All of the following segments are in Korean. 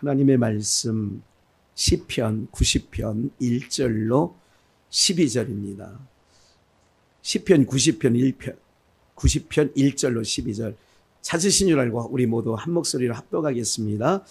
하나님의 말씀 시편 90편 1절로 12절입니다. 시편 90편 1절로 12절 찾으신 줄 알고 우리 모두 한 목소리로 합독하겠습니다.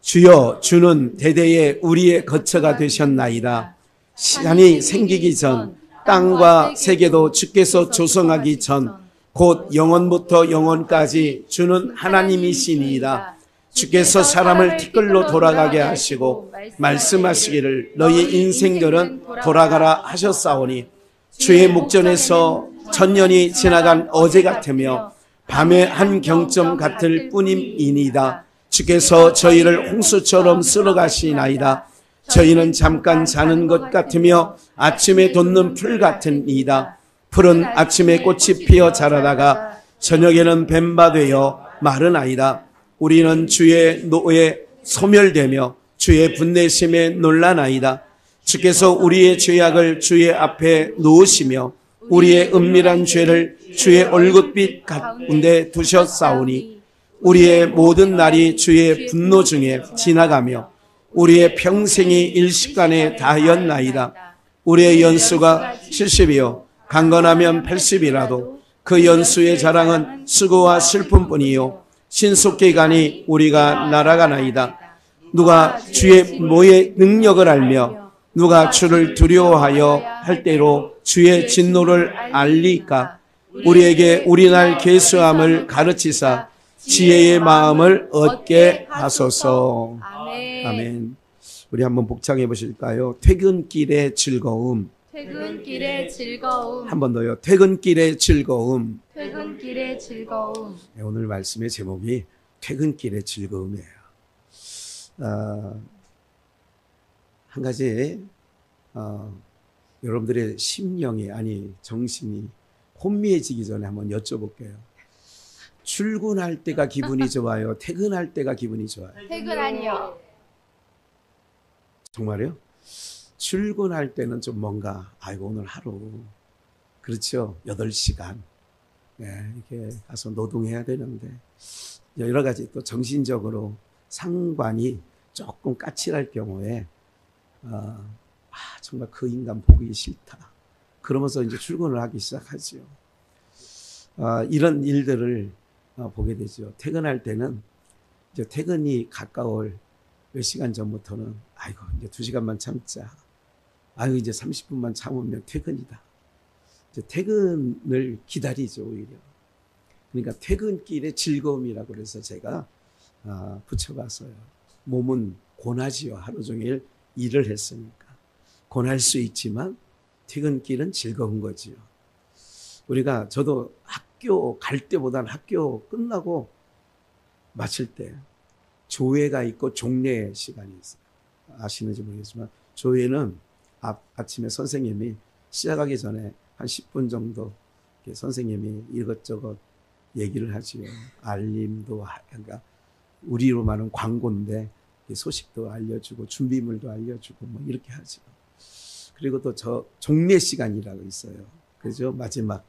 주여, 주는 대대에 우리의 거처가 되셨나이다. 시간이 생기기 전 땅과 세계도 주께서 조성하기 전 곧 영원부터 영원까지 주는 하나님이시니이다. 주께서 사람을 티끌로 돌아가게 하시고 말씀하시기를 너희 인생들은 돌아가라 하셨사오니 주의 목전에서 천년이 지나간 어제 같으며 밤의 한 경점 같을 뿐임이니이다. 주께서 저희를 홍수처럼 쓸어가시나이다. 저희는 잠깐 자는 것 같으며 아침에 돋는 풀 같으니이다. 풀은 아침에 꽃이 피어 자라다가 저녁에는 뱀바 되어 마르나이다. 우리는 주의 노에 소멸되며 주의 분내심에 놀라나이다. 주께서 우리의 죄악을 주의 앞에 놓으시며 우리의 은밀한 죄를 주의 얼굴빛 가운데 두셨사오니 우리의 모든 날이 주의 분노 중에 지나가며 우리의 평생이 일시간에 다하였나이다. 우리의 연수가 70이요 강건하면 80이라도 그 연수의 자랑은 수고와 슬픔뿐이요 신속기간이 우리가 날아가나이다. 누가 주의 모의 능력을 알며 누가 주를 두려워하여 할 때로 주의 진노를 알리까. 우리에게 우리날 계수함을 가르치사 지혜의 마음을 얻게 하소서. 아멘. 우리 한번 복창해 보실까요? 퇴근길의 즐거움. 퇴근길의 즐거움. 한 번 더요. 퇴근길의 즐거움. 퇴근길의 즐거움. 네, 오늘 말씀의 제목이 퇴근길의 즐거움이에요. 한 가지 여러분들의 심령이 아니 정신이 혼미해지기 전에 한번 여쭤볼게요. 출근할 때가 기분이 좋아요? 퇴근할 때가 기분이 좋아요? 퇴근하니요. 정말요? 출근할 때는 좀 뭔가 아이고 오늘 하루 그렇죠? 8시간 네, 이렇게 가서 노동해야 되는데 여러 가지 또 정신적으로 상관이 조금 까칠할 경우에 정말 그 인간 보기 싫다. 그러면서 이제 출근을 하기 시작하죠. 이런 일들을 보게 되죠. 퇴근할 때는 이제 퇴근이 가까울 몇 시간 전부터는 아이고 이제 2시간만 참자. 아이고 이제 30분만 참으면 퇴근이다. 이제 퇴근을 기다리죠 오히려. 그러니까 퇴근길의 즐거움이라고 그래서 제가 붙여봤어요. 몸은 고나지요. 하루 종일 일을 했으니까. 고날 수 있지만 퇴근길은 즐거운 거지요. 우리가 저도 학교 갈 때보다는 학교 끝나고 마칠 때 조회가 있고 종례 시간이 있어요. 아시는지 모르겠지만 조회는 아침에 선생님이 시작하기 전에 한 10분 정도 선생님이 이것저것 얘기를 하지요. 알림도 그러니까 우리로 말하는 광고인데 소식도 알려주고 준비물도 알려주고 뭐 이렇게 하죠. 그리고 또 저 종례 시간이라고 있어요. 그죠? 마지막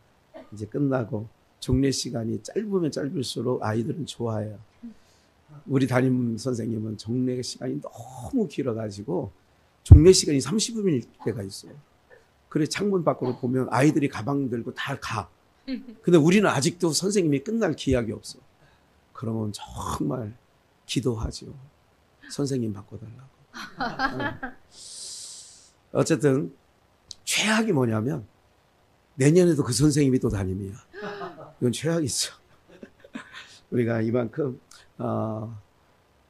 이제 끝나고 종례 시간이 짧으면 짧을수록 아이들은 좋아해요. 우리 담임 선생님은 종례 시간이 너무 길어가지고 종례 시간이 30분일 때가 있어요. 그래 창문 밖으로 보면 아이들이 가방 들고 다 가. 근데 우리는 아직도 선생님이 끝날 기약이 없어. 그러면 정말 기도하죠. 선생님 바꿔달라고. 어쨌든 최악이 뭐냐면 내년에도 그 선생님이 또 담임이야. 이건 최악이죠. 우리가 이만큼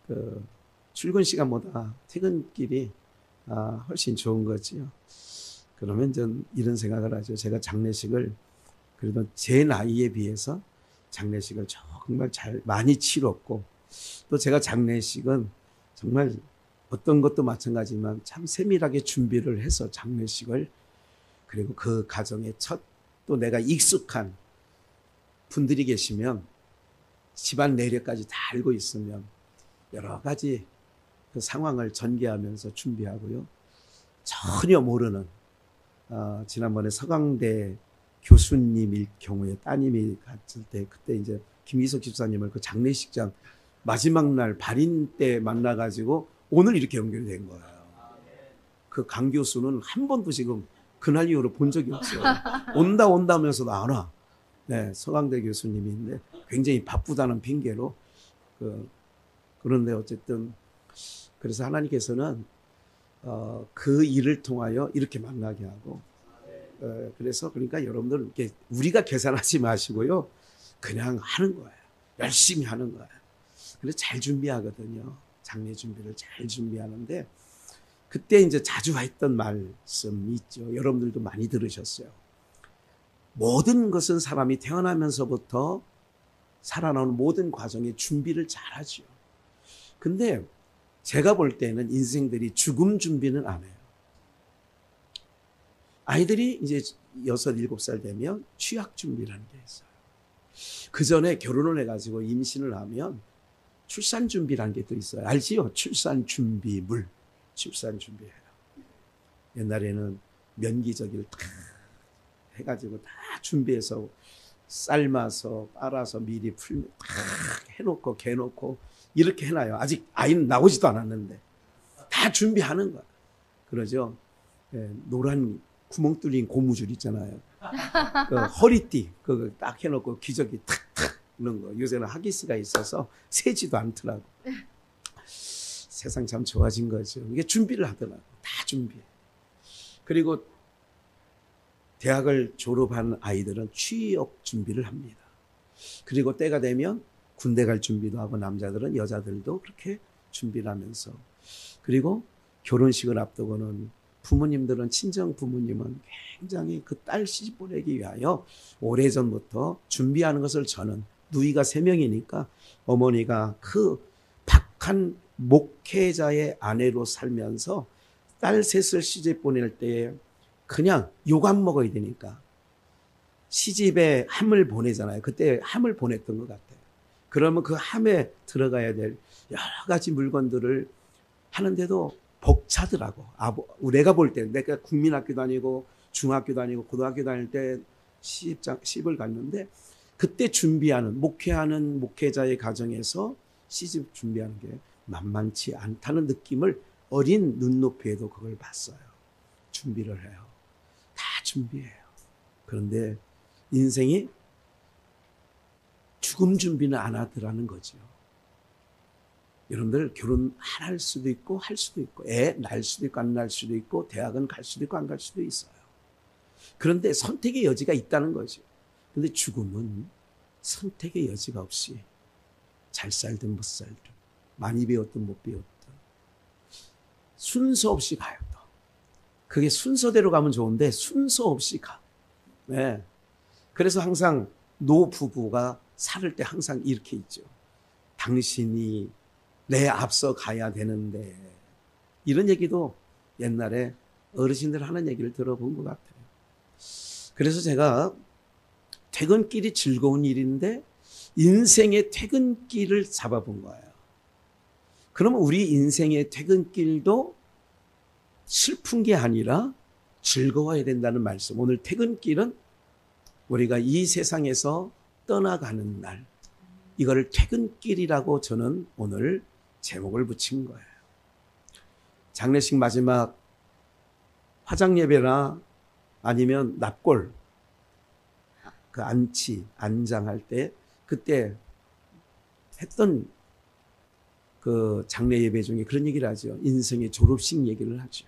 그 출근 시간보다 퇴근길이 훨씬 좋은 거지요. 그러면 전 이런 생각을 하죠. 제가 장례식을 그래도 제 나이에 비해서 장례식을 정말 많이 치렀고 또 제가 장례식은 정말 어떤 것도 마찬가지지만 참 세밀하게 준비를 해서 장례식을 그리고 그 가정의 또 내가 익숙한 분들이 계시면 집안 내력까지 다 알고 있으면 여러 가지 그 상황을 전개하면서 준비하고요. 전혀 모르는 지난번에 서강대 교수님일 경우에 따님이 갔을 때 그때 이제 김희석 집사님을 그 장례식장 마지막 날 발인 때 만나가지고 오늘 이렇게 연결이 된 거예요. 그 강 교수는 한 번도 지금 그날 이후로 본 적이 없어요. 온다 하면서도 안 와. 네, 서강대 교수님인데 굉장히 바쁘다는 핑계로 그런데 어쨌든 그래서 하나님께서는 그 일을 통하여 이렇게 만나게 하고 그래서 그러니까 여러분들 이렇게 우리가 계산하지 마시고요. 그냥 하는 거예요. 열심히 하는 거예요. 그래서 잘 준비하거든요. 장례 준비를 잘 준비하는데 그때 이제 자주 했던 말씀이 있죠. 여러분들도 많이 들으셨어요. 모든 것은 사람이 태어나면서부터 살아나오는 모든 과정에 준비를 잘 하죠. 근데 제가 볼 때는 인생들이 죽음 준비는 안 해요. 아이들이 이제 6, 7살 되면 취학 준비라는 게 있어요. 그 전에 결혼을 해가지고 임신을 하면 출산 준비라는 게 또 있어요. 알지요? 출산 준비물. 출산 준비해요. 옛날에는 면기저기를 다 해가지고 다 준비해서 삶아서 빨아서 미리 풀 다 해놓고 개놓고 이렇게 해놔요. 아직 아이는 나오지도 않았는데 다 준비하는 거야. 그러죠. 예, 노란 구멍 뚫린 고무줄 있잖아요. 그 허리띠 그거 딱 해놓고 기저귀 탁탁 넣는 거. 요새는 하기스가 있어서 새지도 않더라고. 세상 참 좋아진 거죠. 이게 준비를 하더라고. 다 준비해. 그리고 대학을 졸업한 아이들은 취업 준비를 합니다. 그리고 때가 되면 군대 갈 준비도 하고 남자들은 여자들도 그렇게 준비를 하면서 그리고 결혼식을 앞두고는 부모님들은 친정 부모님은 굉장히 그 딸 시집 보내기 위하여 오래전부터 준비하는 것을 저는 누이가 3명이니까 어머니가 그 박한 목회자의 아내로 살면서 딸 셋을 시집 보낼 때에 그냥 욕 안 먹어야 되니까 시집에 함을 보내잖아요. 그때 함을 보냈던 것 같아요. 그러면 그 함에 들어가야 될 여러 가지 물건들을 하는데도 벅차더라고. 내가 볼 때 내가 국민학교 다니고 중학교 다니고 고등학교 다닐 때 시집을 갔는데 그때 준비하는 목회하는 목회자의 가정에서 시집 준비하는 게 만만치 않다는 느낌을 어린 눈높이에도 그걸 봤어요. 준비를 해요. 다 준비해요. 그런데 인생이 죽음 준비는 안 하더라는 거죠. 여러분들 결혼 안 할 수도 있고 할 수도 있고 애 낳을 수도 있고 안 낳을 수도 있고 대학은 갈 수도 있고 안 갈 수도 있어요. 그런데 선택의 여지가 있다는 거죠. 그런데 죽음은 선택의 여지가 없이 잘 살든 못 살든 많이 배웠든 못 배웠든 순서 없이 가요. 또. 그게 순서대로 가면 좋은데 순서 없이 가. 네. 그래서 항상 노부부가 살을 때 항상 이렇게 있죠. 당신이 내 앞서 가야 되는데 이런 얘기도 옛날에 어르신들 하는 얘기를 들어본 것 같아요. 그래서 제가 퇴근길이 즐거운 일인데 인생의 퇴근길을 잡아본 거예요. 그러면 우리 인생의 퇴근길도 슬픈 게 아니라 즐거워야 된다는 말씀. 오늘 퇴근길은 우리가 이 세상에서 떠나가는 날, 이거를 퇴근길이라고 저는 오늘 제목을 붙인 거예요. 장례식 마지막 화장 예배나 아니면 납골, 그 안치, 안장할 때 그때 했던 그 장례 예배 중에 그런 얘기를 하죠. 인생의 졸업식 얘기를 하죠.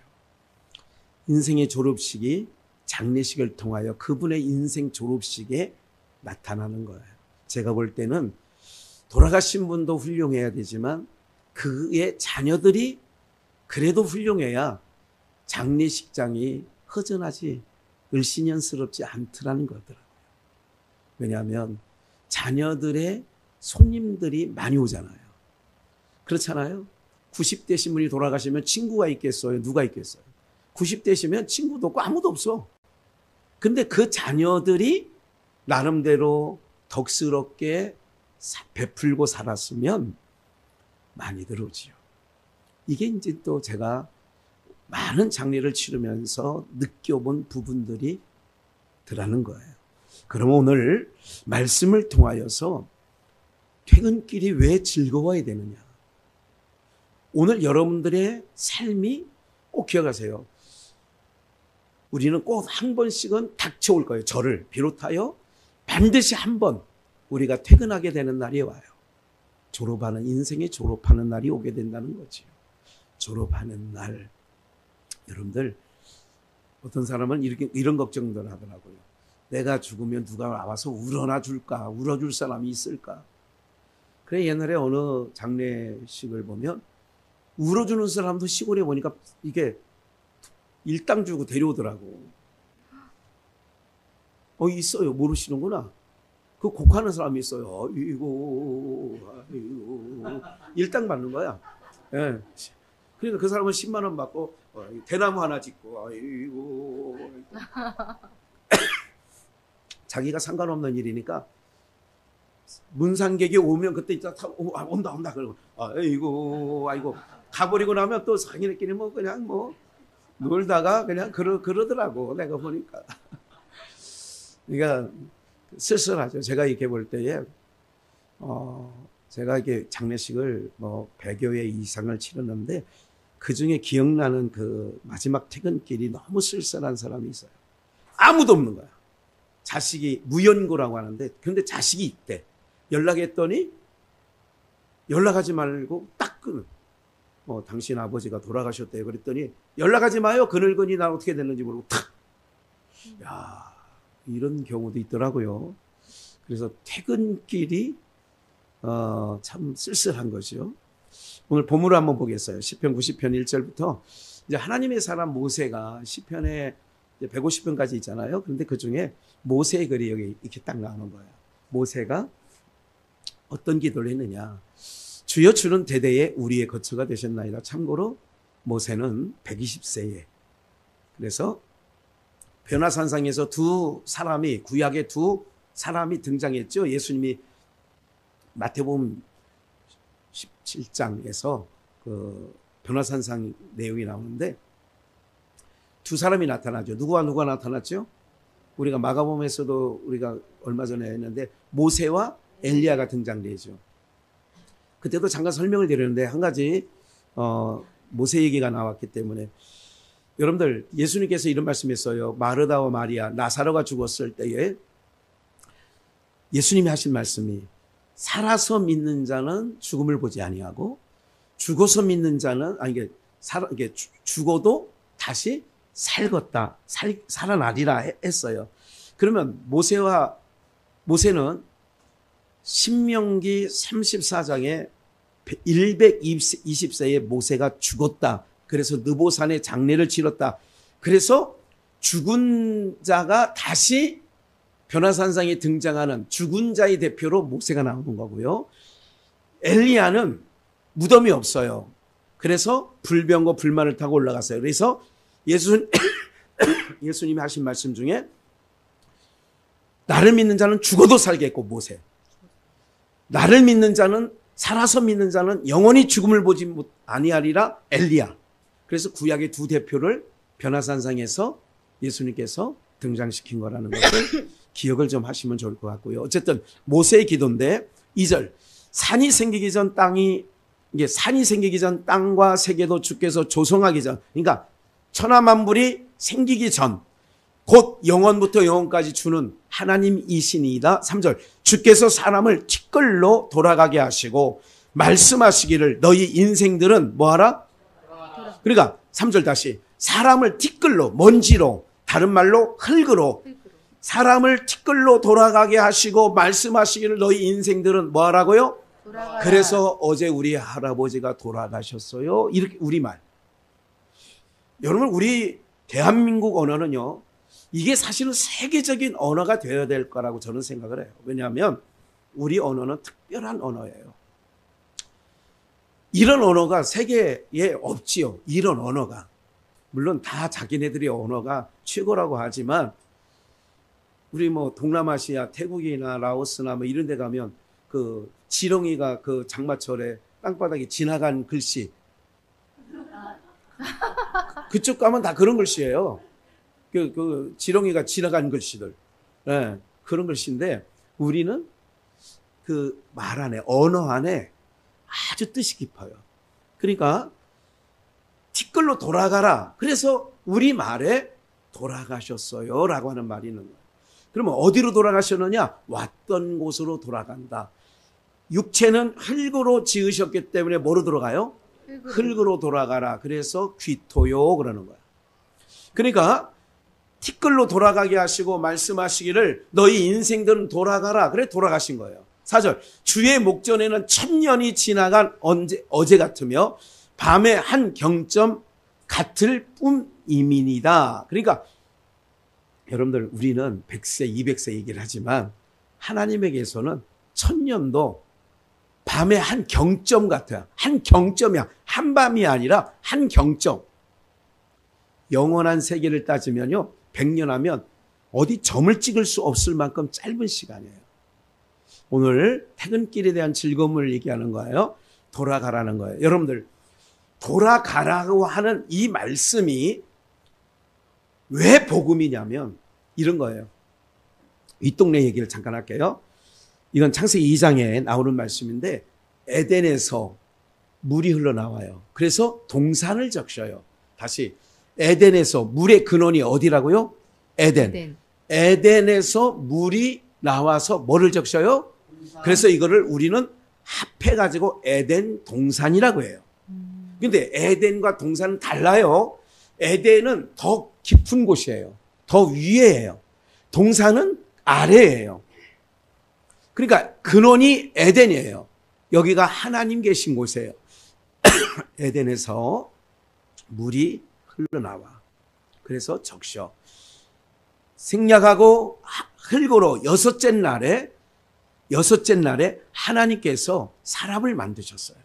인생의 졸업식이 장례식을 통하여 그분의 인생 졸업식에 나타나는 거예요. 제가 볼 때는 돌아가신 분도 훌륭해야 되지만 그의 자녀들이 그래도 훌륭해야 장례식장이 허전하지 을씨년스럽지 않더라는 거더라고요. 왜냐하면 자녀들의 손님들이 많이 오잖아요. 그렇잖아요. 90대신 분이 돌아가시면 친구가 있겠어요? 누가 있겠어요? 90대시면 친구도 없고 아무도 없어. 근데 그 자녀들이 나름대로 덕스럽게 베풀고 살았으면 많이들 오지요. 이게 이제 또 제가 많은 장례를 치르면서 느껴본 부분들이 더라는 거예요. 그럼 오늘 말씀을 통하여서 퇴근길이 왜 즐거워야 되느냐? 오늘 여러분들의 삶이 꼭 기억하세요. 우리는 꼭 한 번씩은 닥쳐올 거예요. 저를 비롯하여 반드시 한 번 우리가 퇴근하게 되는 날이 와요. 졸업하는, 인생의 졸업하는 날이 오게 된다는 거죠. 졸업하는 날. 여러분들, 어떤 사람은 이런 걱정들 하더라고요. 내가 죽으면 누가 와서 울어나 줄까? 울어줄 사람이 있을까? 그래, 옛날에 어느 장례식을 보면 울어주는 사람도 시골에 보니까 이게 일당 주고 데려오더라고. 있어요. 모르시는구나. 그 곡하는 사람이 있어요. 아이고. 일당 받는 거야. 예. 그러니까 그 사람은 10만 원 받고 대나무 하나 짓고 아이고. 자기가 상관없는 일이니까 문상객이 오면 그때 있다 온다 그러고 아이고 가버리고 나면 또 자기네끼리 뭐 그냥 뭐 놀다가 그냥 그러더라고. 내가 보니까. 그러니까 쓸쓸하죠. 제가 이렇게 볼 때에 제가 이렇게 장례식을 뭐 100여 회 이상을 치렀는데 그 중에 기억나는 그 마지막 퇴근길이 너무 쓸쓸한 사람이 있어요. 아무도 없는 거야. 자식이 무연고라고 하는데 근데 자식이 있대. 연락했더니 연락하지 말고 딱 끊어. 당신 아버지가 돌아가셨대요. 그랬더니 연락하지 마요. 그 늙은이 난 어떻게 됐는지 모르고 탁. 야, 이런 경우도 있더라고요. 그래서 퇴근길이 참 쓸쓸한 거죠. 오늘 본문을 한번 보겠어요. 시편 90편 1절부터 이제 하나님의 사람 모세가 시편에 150편까지 있잖아요. 그런데 그 중에 모세의 글이 여기 이렇게 딱 나오는 거예요. 모세가 어떤 기도를 했느냐. 주여 주는 대대에 우리의 거처가 되셨나이다. 참고로 모세는 120세에 그래서 변화산상에서 구약의 두 사람이 등장했죠. 예수님이 마태복음 17장에서 그 변화산상 내용이 나오는데 두 사람이 나타나죠. 누가 나타났죠? 우리가 마가복음에서도 우리가 얼마 전에 했는데 모세와 엘리야가 등장되죠. 그때도 잠깐 설명을 드렸는데 한 가지 모세 얘기가 나왔기 때문에 여러분들 예수님께서 이런 말씀했어요. 마르다와 마리아 나사로가 죽었을 때에 예수님이 하신 말씀이 살아서 믿는 자는 죽음을 보지 아니하고 죽어서 믿는 자는 이게 죽어도 다시 살아나리라 했어요. 그러면 모세는 신명기 34장에 120세에 모세가 죽었다. 그래서 느보산에 장례를 치렀다. 그래서 죽은 자가 다시 변화산상에 등장하는 죽은 자의 대표로 모세가 나오는 거고요. 엘리야는 무덤이 없어요. 그래서 불병과 불만을 타고 올라갔어요. 그래서 예수님이 하신 말씀 중에 나를 믿는 자는 죽어도 살겠고 모세. 나를 믿는 자는 살아서 믿는 자는 영원히 죽음을 보지 아니하리라 엘리야. 그래서 구약의 두 대표를 변화산상에서 예수님께서 등장시킨 거라는 것을 기억을 좀 하시면 좋을 것 같고요. 어쨌든 모세의 기도인데 2절 산이 생기기 전 땅과 세계도 주께서 조성하기 전 그러니까 천하만물이 생기기 전 곧 영원부터 영원까지 주는 하나님이시니이다. 3절 주께서 사람을 티끌로 돌아가게 하시고 말씀하시기를 너희 인생들은 뭐하라? 그러니까 3절 다시 사람을 티끌로 먼지로 다른 말로 흙으로 사람을 티끌로 돌아가게 하시고 말씀하시기를 너희 인생들은 뭐하라고요? 돌아가라. 그래서 어제 우리 할아버지가 돌아가셨어요. 이렇게 우리말. 여러분 우리 대한민국 언어는요. 이게 사실은 세계적인 언어가 되어야 될 거라고 저는 생각을 해요. 왜냐하면 우리 언어는 특별한 언어예요. 이런 언어가 세계에 없지요. 이런 언어가. 물론 다 자기네들의 언어가 최고라고 하지만 우리 뭐 동남아시아 태국이나 라오스나 뭐 이런 데 가면 그 지렁이가 그 장마철에 땅바닥에 지나간 글씨 그쪽 가면 다 그런 글씨예요. 그 지렁이가 지나간 글씨들. 네, 그런 글씨인데 우리는 그 말 안에, 언어 안에 아주 뜻이 깊어요. 그러니까 티끌로 돌아가라. 그래서 우리 말에 돌아가셨어요 라고 하는 말이 있는 거예요. 그러면 어디로 돌아가셨느냐? 왔던 곳으로 돌아간다. 육체는 흙으로 지으셨기 때문에 뭐로 돌아가요? 흙으로 돌아가라. 그래서 귀토요 그러는 거야. 그러니까 티끌로 돌아가게 하시고 말씀하시기를 너희 인생들은 돌아가라. 그래 돌아가신 거예요. 4절 주의 목전에는 1000년이 지나간 어제 같으며 밤의 한 경점 같을 뿐이민이다. 그러니까 여러분들 우리는 100세 200세 얘기를 하지만 하나님에게서는 1000년도 밤의 한 경점 같아요. 한 경점이야. 한 밤이 아니라 한 경점. 영원한 세계를 따지면요 100년 하면 어디 점을 찍을 수 없을 만큼 짧은 시간이에요. 오늘 퇴근길에 대한 즐거움을 얘기하는 거예요. 돌아가라는 거예요. 여러분들 돌아가라고 하는 이 말씀이 왜 복음이냐면 이런 거예요. 윗동네 얘기를 잠깐 할게요. 이건 창세기 2장에 나오는 말씀인데 에덴에서 물이 흘러나와요. 그래서 동산을 적셔요. 다시 에덴에서 물의 근원이 어디라고요? 에덴. 에덴에서 물이 나와서 뭐를 적셔요? 그래서 이거를 우리는 합해가지고 에덴 동산이라고 해요. 근데 에덴과 동산은 달라요. 에덴은 더 깊은 곳이에요. 더 위에예요. 동산은 아래예요. 그러니까 근원이 에덴이에요. 여기가 하나님 계신 곳이에요. 에덴에서 물이 흘러나와. 그래서 적셔. 생략하고 흙으로 여섯째 날에 하나님께서 사람을 만드셨어요.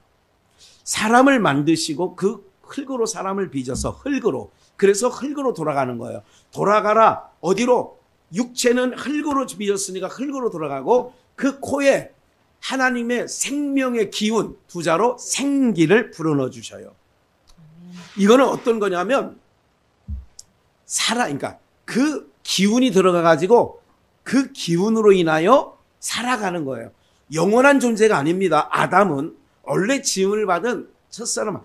사람을 만드시고 그 흙으로 사람을 빚어서 흙으로. 그래서 흙으로 돌아가는 거예요. 돌아가라. 어디로? 육체는 흙으로 빚었으니까 흙으로 돌아가고 그 코에 하나님의 생명의 기운 두 자로 생기를 불어넣어 주셔요. 이거는 어떤 거냐면 그러니까 그 기운이 들어가 가지고 그 기운으로 인하여 살아가는 거예요. 영원한 존재가 아닙니다. 아담은 원래 지음을 받은 첫사람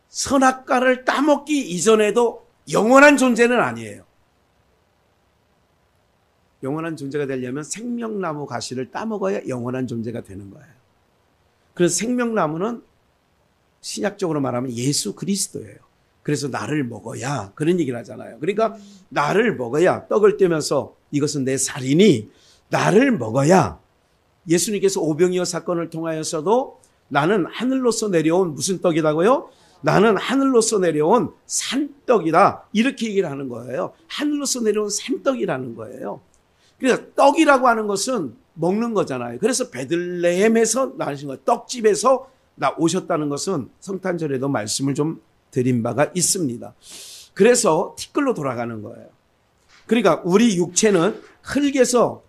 선악과를 따먹기 이전에도 영원한 존재는 아니에요. 영원한 존재가 되려면 생명나무 가시를 따먹어야 영원한 존재가 되는 거예요. 그래서 생명나무는 신약적으로 말하면 예수 그리스도예요. 그래서 나를 먹어야 그런 얘기를 하잖아요. 그러니까 나를 먹어야 떡을 떼면서 이것은 내 살이니 나를 먹어야 예수님께서 오병이어 사건을 통하여서도 나는 하늘로서 내려온 무슨 떡이라고요? 나는 하늘로서 내려온 산떡이다. 이렇게 얘기를 하는 거예요. 하늘로서 내려온 산떡이라는 거예요. 그러니까 떡이라고 하는 것은 먹는 거잖아요. 그래서 베들레헴에서 나신 거예요. 떡집에서 오셨다는 것은 성탄절에도 말씀을 좀 드린 바가 있습니다. 그래서 티끌로 돌아가는 거예요. 그러니까 우리 육체는 흙에서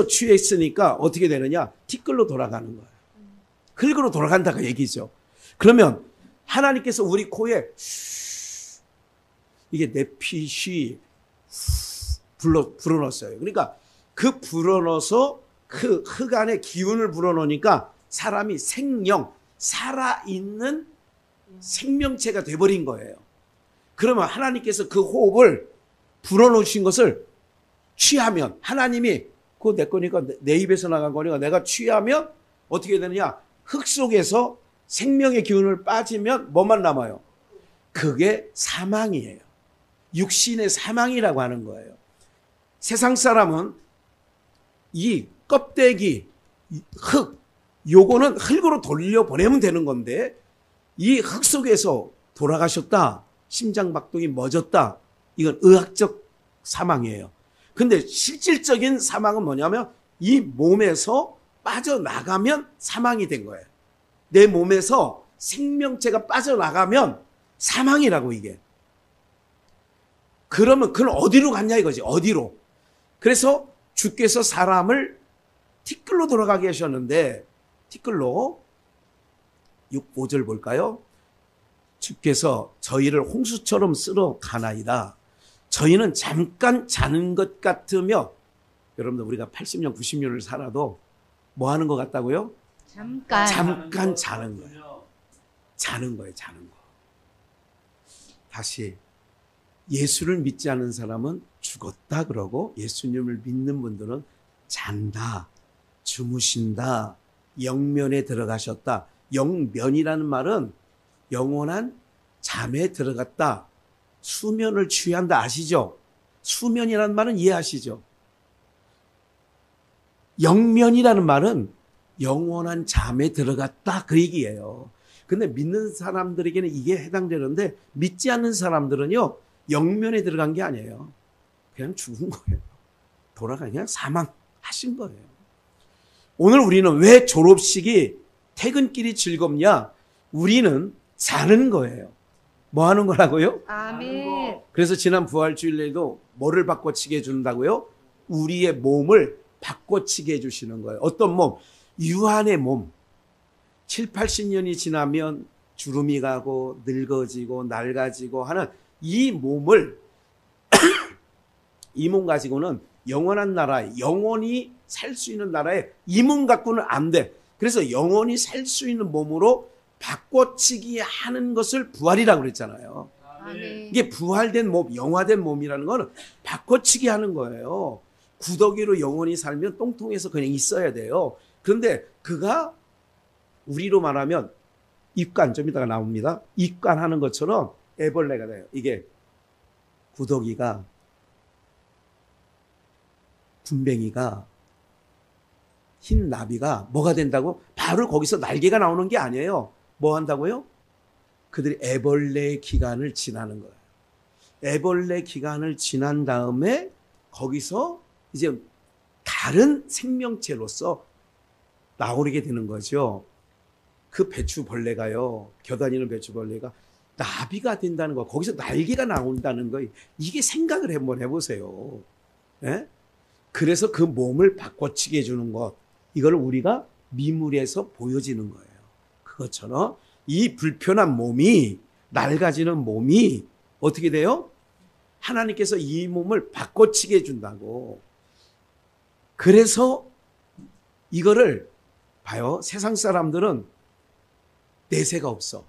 취했으니까 어떻게 되느냐? 티끌로 돌아가는 거예요. 흙으로 돌아간다가 얘기죠. 그러면 하나님께서 우리 코에 이게 내피쉬 불어넣었어요. 그러니까 그 불어넣어서 그 흙 안에 기운을 불어넣으니까 사람이 살아있는 생명체가 돼버린 거예요. 그러면 하나님께서 그 호흡을 불어넣으신 것을 취하면 하나님이 그거 내 거니까 내 입에서 나간 거니까 내가 취하면 어떻게 되느냐? 흙 속에서 생명의 기운을 빠지면 뭐만 남아요? 그게 사망이에요. 육신의 사망이라고 하는 거예요. 세상 사람은 이 껍데기, 흙, 요거는 흙으로 돌려보내면 되는 건데 이 흙 속에서 돌아가셨다, 심장박동이 멎었다, 이건 의학적 사망이에요. 근데 실질적인 사망은 뭐냐면 이 몸에서 빠져나가면 사망이 된 거예요. 내 몸에서 생명체가 빠져나가면 사망이라고 이게. 그러면 그건 어디로 갔냐 이거지. 어디로. 그래서 주께서 사람을 티끌로 돌아가게 하셨는데 티끌로 5절 볼까요? 주께서 저희를 홍수처럼 쓸어 가나이다. 저희는 잠깐 자는 것 같으며 여러분들 우리가 80년 90년을 살아도 뭐 하는 것 같다고요? 잠깐 자는 거예요. 자는 거예요. 자는 거. 다시 예수를 믿지 않은 사람은 죽었다 그러고 예수님을 믿는 분들은 잔다, 주무신다, 영면에 들어가셨다. 영면이라는 말은 영원한 잠에 들어갔다. 수면을 취한다 아시죠? 수면이라는 말은 이해하시죠? 영면이라는 말은 영원한 잠에 들어갔다 그 얘기예요. 근데 믿는 사람들에게는 이게 해당되는데 믿지 않는 사람들은요 영면에 들어간 게 아니에요. 그냥 죽은 거예요. 그냥 사망하신 거예요. 오늘 우리는 왜 졸업식이 퇴근길이 즐겁냐? 우리는 자는 거예요. 뭐 하는 거라고요? 아멘. 그래서 지난 부활주일에도 뭐를 바꿔치게 해준다고요? 우리의 몸을 바꿔치게 해주시는 거예요. 어떤 몸? 유한의 몸. 7, 80년이 지나면 주름이 가고 늙어지고 낡아지고 하는 이 몸을 이 몸 가지고는 영원한 나라에 영원히 살 수 있는 나라에 이 몸 갖고는 안 돼. 그래서 영원히 살 수 있는 몸으로 바꿔치기 하는 것을 부활이라고 그랬잖아요. 아멘. 이게 부활된 몸, 영화된 몸이라는 거는 바꿔치기 하는 거예요. 구더기로 영원히 살면 똥통에서 그냥 있어야 돼요. 그런데 그가 우리로 말하면 입관, 좀 이따가 나옵니다. 입관하는 것처럼 애벌레가 돼요. 이게 구더기가, 군뱅이가, 흰 나비가 뭐가 된다고? 바로 거기서 날개가 나오는 게 아니에요. 뭐 한다고요? 그들이 애벌레 기간을 지나는 거예요. 애벌레 기간을 지난 다음에 거기서 이제 다른 생명체로서 나오게 되는 거죠. 그 배추벌레가요, 겨다니는 배추벌레가 나비가 된다는 거, 거기서 날개가 나온다는 거, 이게 생각을 한번 해보세요. 예? 그래서 그 몸을 바꿔치게 해주는 것, 이걸 우리가 미물에서 보여지는 거예요. 그것처럼 이 불편한 몸이, 낡아지는 몸이 어떻게 돼요? 하나님께서 이 몸을 바꿔치게 해준다고. 그래서 이거를 봐요. 세상 사람들은 내세가 없어.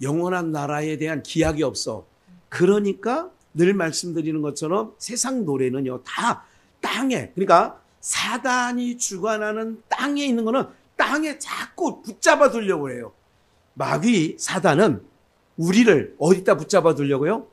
영원한 나라에 대한 기약이 없어. 그러니까 늘 말씀드리는 것처럼 세상 노래는요, 다 땅에, 그러니까 사단이 주관하는 땅에 있는 거는 땅에 자꾸 붙잡아 두려고 해요. 마귀, 사단은 우리를 어디다 붙잡아 두려고요?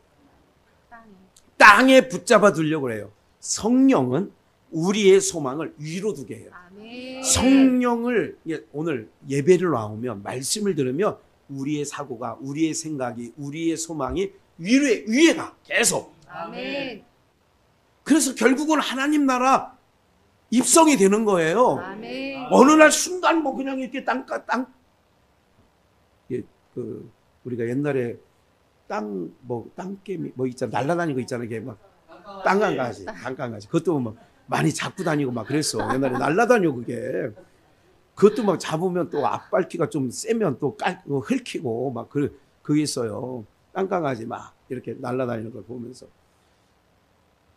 땅에 붙잡아 두려고 해요. 성령은 우리의 소망을 위로 두게 해요. 아멘. 성령을, 오늘 예배를 나오면, 말씀을 들으면 우리의 사고가, 우리의 생각이, 우리의 소망이 위에 가. 계속. 아멘. 그래서 결국은 하나님 나라 입성이 되는 거예요. 아멘. 어느 날 순간 뭐 그냥 이렇게 우리가 옛날에 땅개미 뭐 있잖아, 날라다니는 거 있잖아, 걔 막 땅강아지. 그것도 막 많이 잡고 다니고 막 그랬어. 옛날에 날라다니고 그게. 그것도 막 잡으면 또 앞발키가 좀 세면 또 긁히고 막 그게 있어요. 땅강아지 막 이렇게 날라다니는 걸 보면서.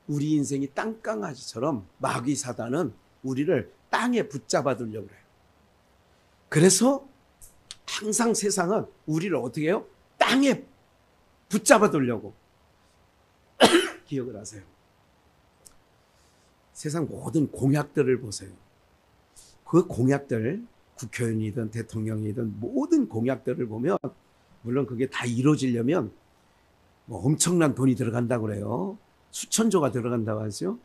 우리 인생이 땅강아지처럼 마귀 사단은 우리를 땅에 붙잡아 두려고 그래요. 그래서 항상 세상은 우리를 어떻게 해요? 땅에 붙잡아 두려고. 기억을 하세요. 세상 모든 공약들을 보세요. 그 공약들, 국회의원이든 대통령이든 모든 공약들을 보면, 물론 그게 다 이루어지려면 뭐 엄청난 돈이 들어간다고 그래요. 수천조가 들어간다고 하죠.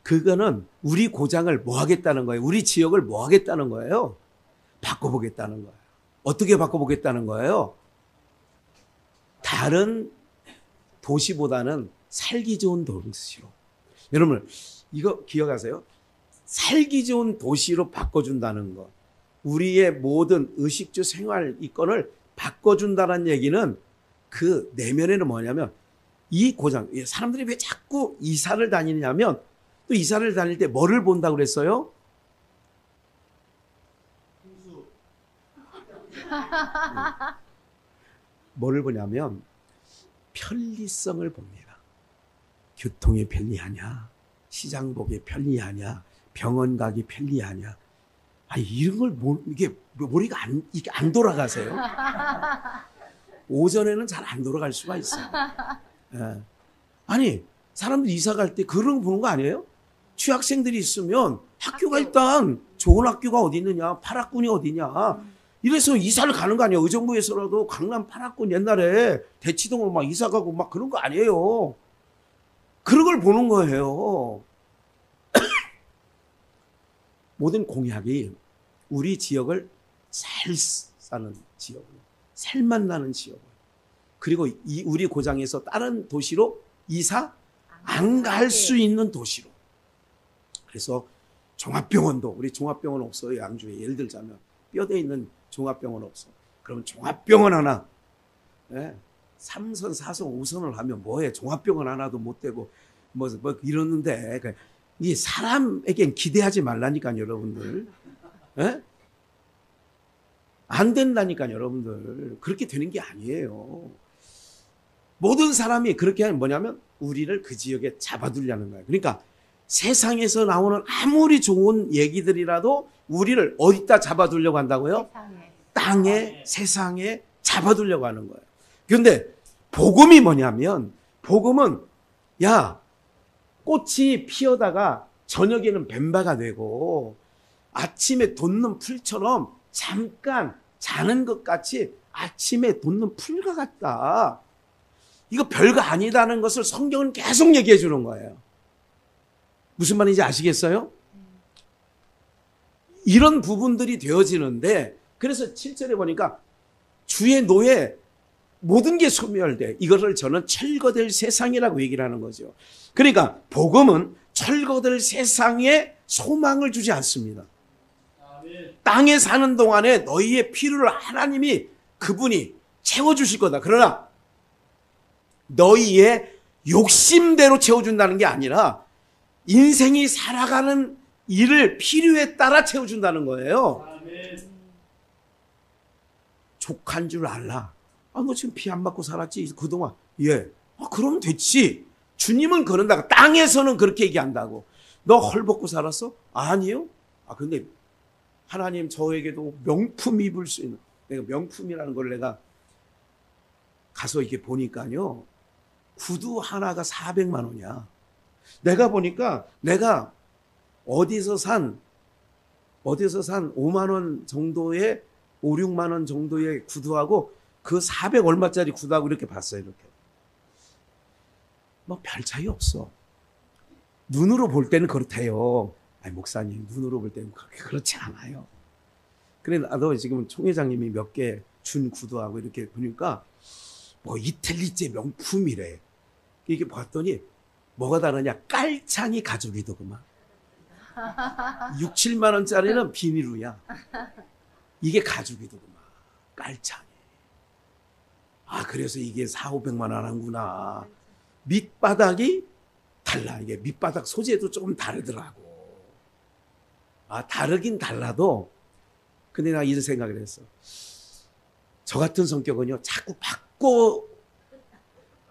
그거는 우리 고장을 뭐 하겠다는 거예요? 우리 지역을 뭐 하겠다는 거예요? 바꿔보겠다는 거예요. 어떻게 바꿔보겠다는 거예요? 다른 도시보다는 살기 좋은 도시로. 여러분, 이거 기억하세요? 살기 좋은 도시로 바꿔준다는 것. 우리의 모든 의식주 생활 이권을 바꿔준다는 얘기는 그 내면에는 뭐냐면, 이 고장, 사람들이 왜 자꾸 이사를 다니냐면, 또 이사를 다닐 때 뭐를 본다고 그랬어요? 뭐를 보냐면 편리성을 봅니다. 교통이 편리하냐, 시장 보기 편리하냐, 병원 가기 편리하냐. 아니, 이런 걸 이게 머리가 이게 안 돌아가세요? 오전에는 잘 안 돌아갈 수가 있어요. 예. 아니, 사람들이 이사 갈 때 그런 거 보는 거 아니에요? 취학생들이 있으면 학교가 일단 좋은 학교가 어디 있느냐, 8학군이 어디냐. 이래서 이사를 가는 거 아니에요. 의정부에서라도 강남 8학군 옛날에 대치동으로 막 이사 가고 막 그런 거 아니에요. 그런 걸 보는 거예요. 모든 공약이 우리 지역을 잘 사는 지역, 살만 나는 지역, 그리고 우리 고장에서 다른 도시로 이사 안 갈 수 있는 도시로. 그래서 종합병원도, 우리 종합병원 없어요. 양주에 예를 들자면 뼈대 있는 종합병원 없어. 그러면 종합병원 하나, 예, 3선, 4선, 5선을 하면 뭐해? 종합병원 하나도 못 되고 뭐 이러는데, 이 사람에겐 기대하지 말라니까요, 여러분들. 예? 안 된다니까요, 여러분들. 그렇게 되는 게 아니에요. 모든 사람이 그렇게 하면 뭐냐면 우리를 그 지역에 잡아두려는 거예요. 그러니까 세상에서 나오는 아무리 좋은 얘기들이라도 우리를 어디다 잡아두려고 한다고요? 땅에, 세상에 잡아두려고 하는 거예요. 그런데 복음이 뭐냐면, 복음은 야, 꽃이 피어다가 저녁에는 뱀바가 되고 아침에 돋는 풀처럼 잠깐 자는 것 같이 아침에 돋는 풀과 같다. 이거 별거 아니다는 것을 성경은 계속 얘기해 주는 거예요. 무슨 말인지 아시겠어요? 이런 부분들이 되어지는데, 그래서 7절에 보니까 주의 노에 모든 게 소멸돼. 이거를 저는 철거될 세상이라고 얘기를 하는 거죠. 그러니까 복음은 철거될 세상에 소망을 주지 않습니다. 땅에 사는 동안에 너희의 필요를 하나님이 그분이 채워주실 거다. 그러나 너희의 욕심대로 채워준다는 게 아니라 인생이 살아가는 일을 필요에 따라 채워준다는 거예요. 족한 줄 알라. 아, 너 지금 피 안 맞고 살았지? 그동안. 예. 아, 그럼 됐지. 주님은 그런다고. 땅에서는 그렇게 얘기한다고. 너 헐벗고 살았어? 아니요. 아, 근데 하나님 저에게도 명품 입을 수 있는, 내가 명품이라는 걸 내가 가서 이렇게 보니까요. 구두 하나가 400만 원이야. 내가 보니까 내가 어디서 산 5만 원 정도의 5, 6만 원 정도의 구두하고 그 400 얼마짜리 구두하고 이렇게 봤어요. 이렇게. 뭐 별 차이 없어. 눈으로 볼 때는 그렇대요. 아니, 목사님, 눈으로 볼 때는 그렇지 않아요. 그래, 나도 지금 총회장님이 몇 개 준 구두하고 이렇게 보니까 뭐 이탈리제 명품이래. 이게 봤더니 뭐가 다르냐? 깔창이 가죽이더구만. 6, 7만 원짜리는 비닐루야. 이게 가죽이더구만. 깔창이. 아, 그래서 이게 4, 500만 원 하는구나. 밑바닥이 달라. 이게 밑바닥 소재도 조금 다르더라고. 아, 다르긴 달라도, 근데 나 이런 생각을 했어. 저 같은 성격은요, 자꾸 바꿔.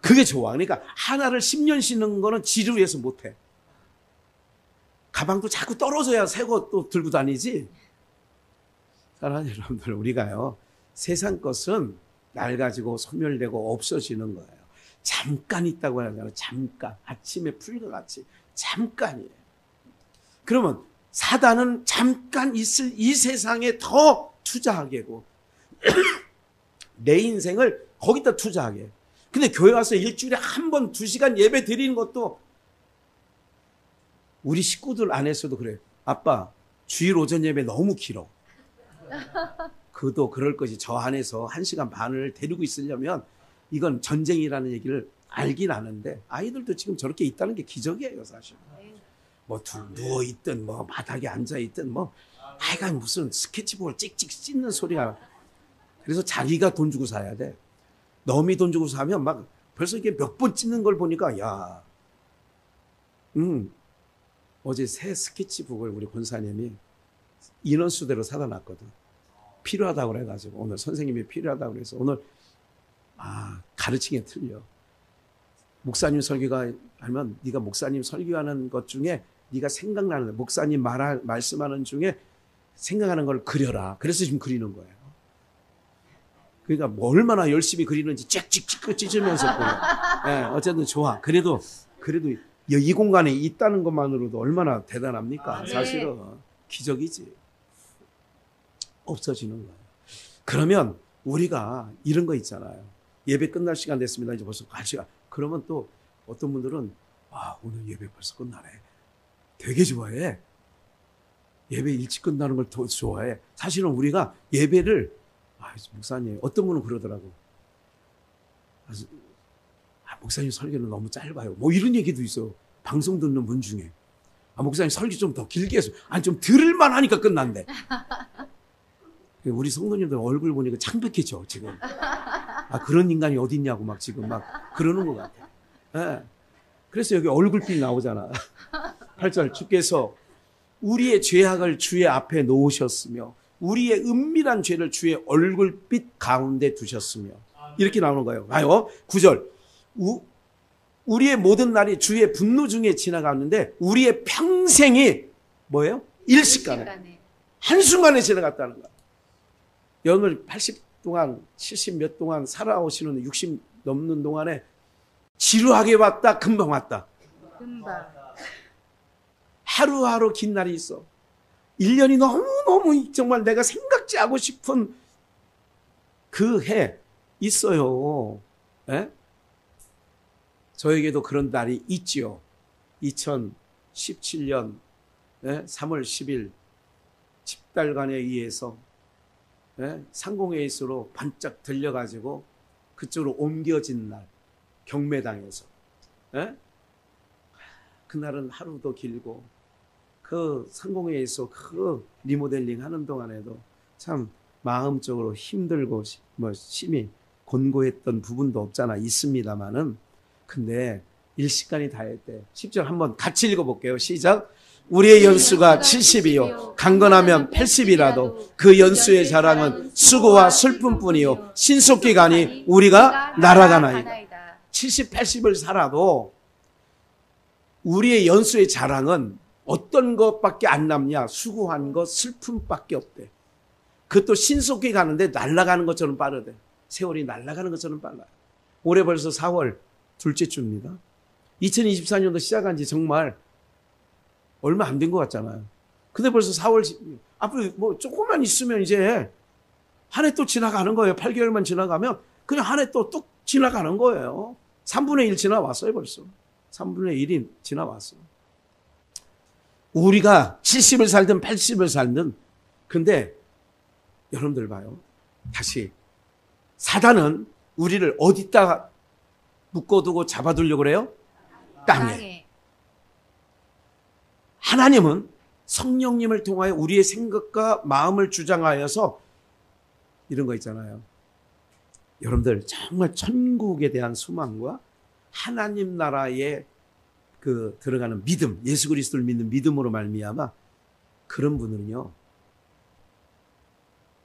그게 좋아. 그러니까 하나를 10년 신는 거는 지루해서 못해. 가방도 자꾸 떨어져야 새 것도 들고 다니지. 사랑하는 여러분들, 우리가요, 세상 것은 낡아지고 소멸되고 없어지는 거예요. 잠깐 있다고 하잖아요. 잠깐. 아침에 풀과 같이. 잠깐이에요. 그러면 사단은 잠깐 있을 이 세상에 더 투자하게고 내 인생을 거기다 투자하게. 근데 교회 와서 일주일에 한 번 2시간 예배 드리는 것도 우리 식구들 안에서도 그래요. 아빠, 주일 오전 예배 너무 길어. 그도 그럴 것이 저 안에서 1시간 반을 데리고 있으려면 이건 전쟁이라는 얘기를 알긴 아는데 아이들도 지금 저렇게 있다는 게 기적이에요, 사실. 뭐 누워있든 뭐 바닥에 앉아있든 뭐 하여간 무슨 스케치북을 찍찍 찢는 소리가. 그래서 자기가 돈 주고 사야 돼. 너미 돈 주고 사면 막 벌써 이게 몇 번 찢는 걸 보니까 야, 어제 새 스케치북을 우리 권사님이 인원수대로 사다 놨거든. 필요하다고 그래가지고 오늘 선생님이 필요하다고 그래서 오늘 가르치게 틀려. 목사님 설교가 하면 네가 목사님 설교하는 것 중에 네가 생각나는 목사님 말씀하는 중에 생각하는 걸 그려라. 그래서 지금 그리는 거예요. 그러니까 뭐 얼마나 열심히 그리는지 찍찍찍 찢으면서 예, 어쨌든 좋아. 그래도 이 공간에 있다는 것만으로도 얼마나 대단합니까? 사실은 기적이지. 없어지는 거예요. 그러면 우리가 이런 거 있잖아요. 예배 끝날 시간 됐습니다. 이제 벌써 갈 시간. 그러면 또 어떤 분들은 오늘 예배 벌써 끝나네. 되게 좋아해. 예배 일찍 끝나는 걸 더 좋아해. 사실은 우리가 예배를 목사님, 어떤 분은 그러더라고. 목사님 설교는 너무 짧아요. 뭐 이런 얘기도 있어. 방송 듣는 분 중에. 목사님 설교 좀 더 길게 해서. 좀 들을만 하니까 끝난대. 우리 성도님들 얼굴 보니까 창백해져, 지금. 그런 인간이 어디 있냐고 막 지금 막 그러는 것 같아. 네. 그래서 여기 얼굴빛 나오잖아. 8절, 주께서 우리의 죄악을 주의 앞에 놓으셨으며 우리의 은밀한 죄를 주의 얼굴빛 가운데 두셨으며 이렇게 나오는 거예요. 9절, 우리의 모든 날이 주의 분노 중에 지나갔는데 우리의 평생이 뭐예요? 일시간에 한순간에 지나갔다는 거야. 영을 80 동안 70 몇 동안 살아오시는 60 넘는 동안에 지루하게 왔다 금방 왔다. 금방. 하루하루 긴 날이 있어. 1년이 너무너무 정말 내가 생각지 않고 싶은 그 해 있어요. 에? 저에게도 그런 날이 있지요. 2017년 3월 10일 집달간에 의해서 상공회의소로 반짝 들려가지고 그쪽으로 옮겨진 날 경매당에서 그날은 하루도 길고 그 상공회의소 그 리모델링 하는 동안에도 참 마음적으로 힘들고 심히 곤고했던 부분도 없잖아 있습니다만은 근데 일시간이 다했대. 10절 한번 같이 읽어볼게요. 시작. 우리의 연수가 70이요 강건하면 80이라도 그 연수의 자랑은 수고와 슬픔뿐이요 신속기간이 우리가 날아가나이다. 70, 80을 살아도 우리의 연수의 자랑은 어떤 것밖에 안 남냐? 수고한 것, 슬픔밖에 없대. 그것도 신속히 가는데 날아가는 것처럼 빠르대. 세월이 날아가는 것처럼 빨라요. 올해 벌써 4월 둘째 주입니다. 2024년도 시작한 지 정말 얼마 안 된 것 같잖아요. 근데 벌써 4월, 앞으로 뭐 조금만 있으면 이제 한 해 또 지나가는 거예요. 8개월만 지나가면 그냥 한 해 또 뚝 지나가는 거예요. 3분의 1 지나왔어요, 벌써. 3분의 1이 지나왔어. 우리가 70을 살든 80을 살든 근데 여러분들 봐요. 다시 사단은 우리를 어디다 묶어두고 잡아두려고 그래요? 땅에. 하나님은 성령님을 통하여 우리의 생각과 마음을 주장하여서 이런 거 있잖아요. 여러분들 정말 천국에 대한 소망과 하나님 나라에 그 들어가는 믿음, 예수 그리스도를 믿는 믿음으로 말미암아 그런 분은요.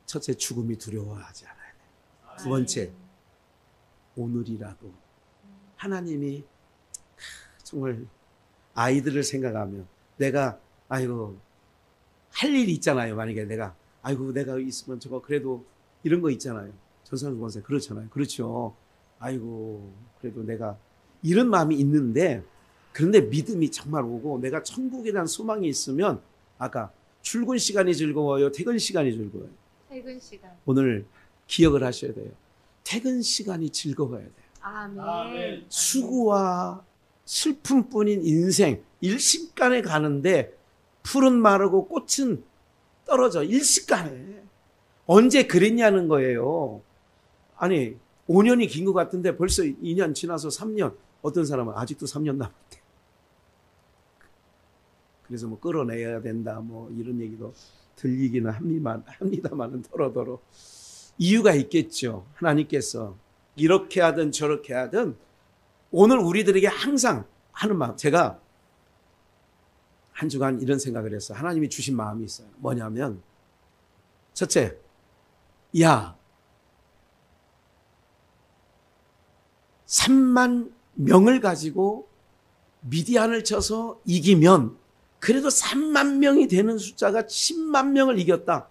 첫째, 죽음이 두려워하지 않아요. 두 번째, 오늘이라도 하나님이 정말 아이들을 생각하면 내가 할 일이 있잖아요. 만약에 내가 있으면 저거 그래도 이런 거 있잖아요. 전상주 권사 그렇잖아요. 그렇죠. 그래도 내가 이런 마음이 있는데 그런데 믿음이 정말 오고 내가 천국에 대한 소망이 있으면 아까 출근 시간이 즐거워요? 퇴근 시간이 즐거워요? 퇴근 시간. 오늘 기억을 하셔야 돼요. 퇴근 시간이 즐거워야 돼요. 아멘. 수고와 슬픔뿐인 인생 일시간에 가는데 풀은 마르고 꽃은 떨어져. 일시간에. 언제 그랬냐는 거예요. 아니 5년이 긴 것 같은데 벌써 2년 지나서 3년. 어떤 사람은 아직도 3년 남았대. 그래서 뭐 끌어내야 된다 뭐 이런 얘기도 들리기는 합니다만은 더러더러 이유가 있겠죠. 하나님께서 이렇게 하든 저렇게 하든 오늘 우리들에게 항상 하는 마음. 제가 한 주간 이런 생각을 했어요. 하나님이 주신 마음이 있어요. 뭐냐면 첫째, 3만 명을 가지고 미디안을 쳐서 이기면 그래도 3만 명이 되는 숫자가 10만 명을 이겼다.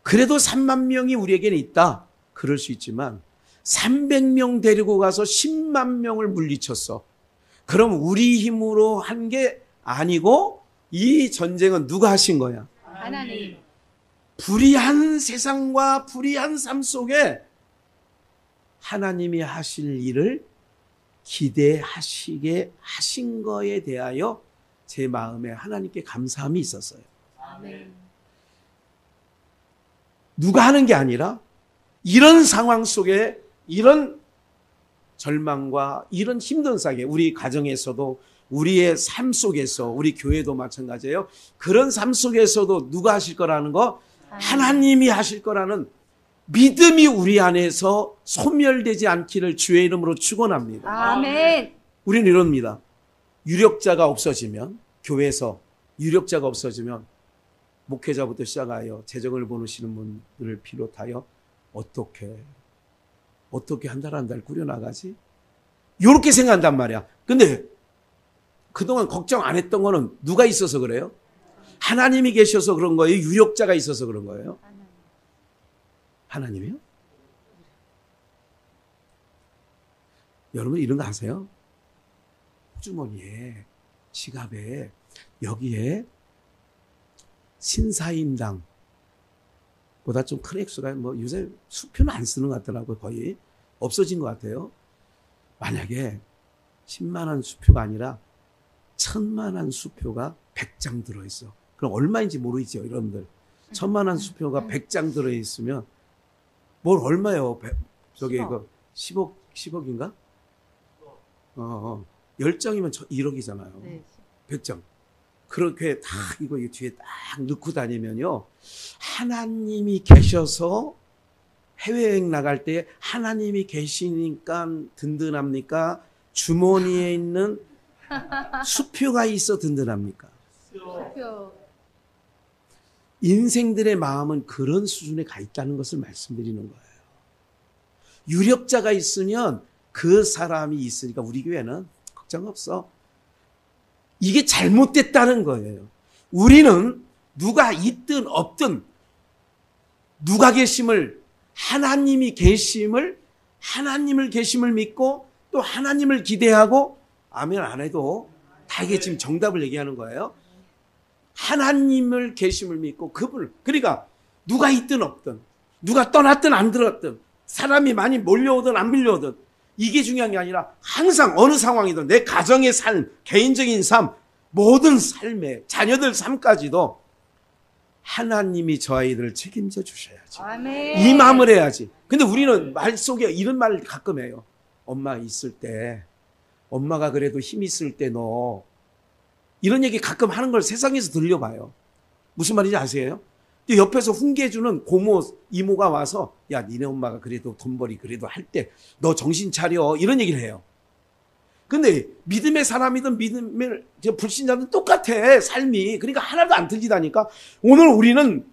그래도 3만 명이 우리에게는 있다. 그럴 수 있지만 300명 데리고 가서 10만 명을 물리쳤어. 그럼 우리 힘으로 한 게 아니고 이 전쟁은 누가 하신 거야? 하나님. 불의한 세상과 불의한 삶 속에 하나님이 하실 일을 기대하시게 하신 거에 대하여 제 마음에 하나님께 감사함이 있었어요. 아멘. 누가 하는 게 아니라 이런 상황 속에 이런 절망과 이런 힘든 상황에 우리 가정에서도 우리의 삶 속에서 우리 교회도 마찬가지예요. 그런 삶 속에서도 누가 하실 거라는 거? 하나님이 하실 거라는 믿음이 우리 안에서 소멸되지 않기를 주의 이름으로 축원합니다. 아멘. 우리는 이럽니다. 유력자가 없어지면 교회에서 유력자가 없어지면 목회자부터 시작하여 재정을 보내시는 분들을 비롯하여 어떻게 한 달 한 달 꾸려나가지? 이렇게 생각한단 말이야. 근데 그동안 걱정 안 했던 거는 누가 있어서 그래요? 하나님이 계셔서 그런 거예요? 유력자가 있어서 그런 거예요? 하나님이요? 여러분 이런 거 아세요? 호주머니에 지갑에 여기에 신사임당 보다 좀 큰 액수가 뭐 요새 수표는 안 쓰는 것 같더라고요. 거의 없어진 것 같아요. 만약에 10만 원 수표가 아니라 1000만 원 수표가 100장 들어있어. 그럼 얼마인지 모르죠, 여러분들. 1000만 원 수표가 100장 들어있으면 뭘 얼마예요? 저기 10억. 이거 10억인가? 10장이면 1억이잖아요. 네. 100장. 그렇게 딱 이거 뒤에 딱 넣고 다니면요. 하나님이 계셔서 해외여행 나갈 때 하나님이 계시니까 든든합니까? 주머니에 있는 수표가 있어 든든합니까? 수표. 인생들의 마음은 그런 수준에 가 있다는 것을 말씀드리는 거예요. 유력자가 있으면 그 사람이 있으니까 우리 교회는 걱정 없어. 이게 잘못됐다는 거예요. 우리는 누가 있든 없든 누가 계심을 하나님을 계심을 믿고 또 하나님을 기대하고 아멘 안 해도 다 이게 지금 정답을 얘기하는 거예요. 하나님을 계심을 믿고 그분을 그러니까 누가 있든 없든 누가 떠났든 안 들었든 사람이 많이 몰려오든 안 밀려오든 이게 중요한 게 아니라 항상 어느 상황이든 내 가정의 삶, 개인적인 삶, 모든 삶에 자녀들 삶까지도 하나님이 저 아이들을 책임져 주셔야지. 아멘. 이 마음을 해야지. 근데 우리는 말 속에 이런 말을 가끔 해요. 엄마 있을 때, 엄마가 그래도 힘 있을 때 너 이런 얘기 가끔 하는 걸 세상에서 들려봐요. 무슨 말인지 아세요? 옆에서 훈계해주는 고모, 이모가 와서 야 니네 엄마가 그래도 돈벌이 그래도 할 때 너 정신 차려 이런 얘기를 해요. 근데 믿음의 사람이든 믿음의 불신자든 똑같아 삶이. 그러니까 하나도 안 틀리다니까. 오늘 우리는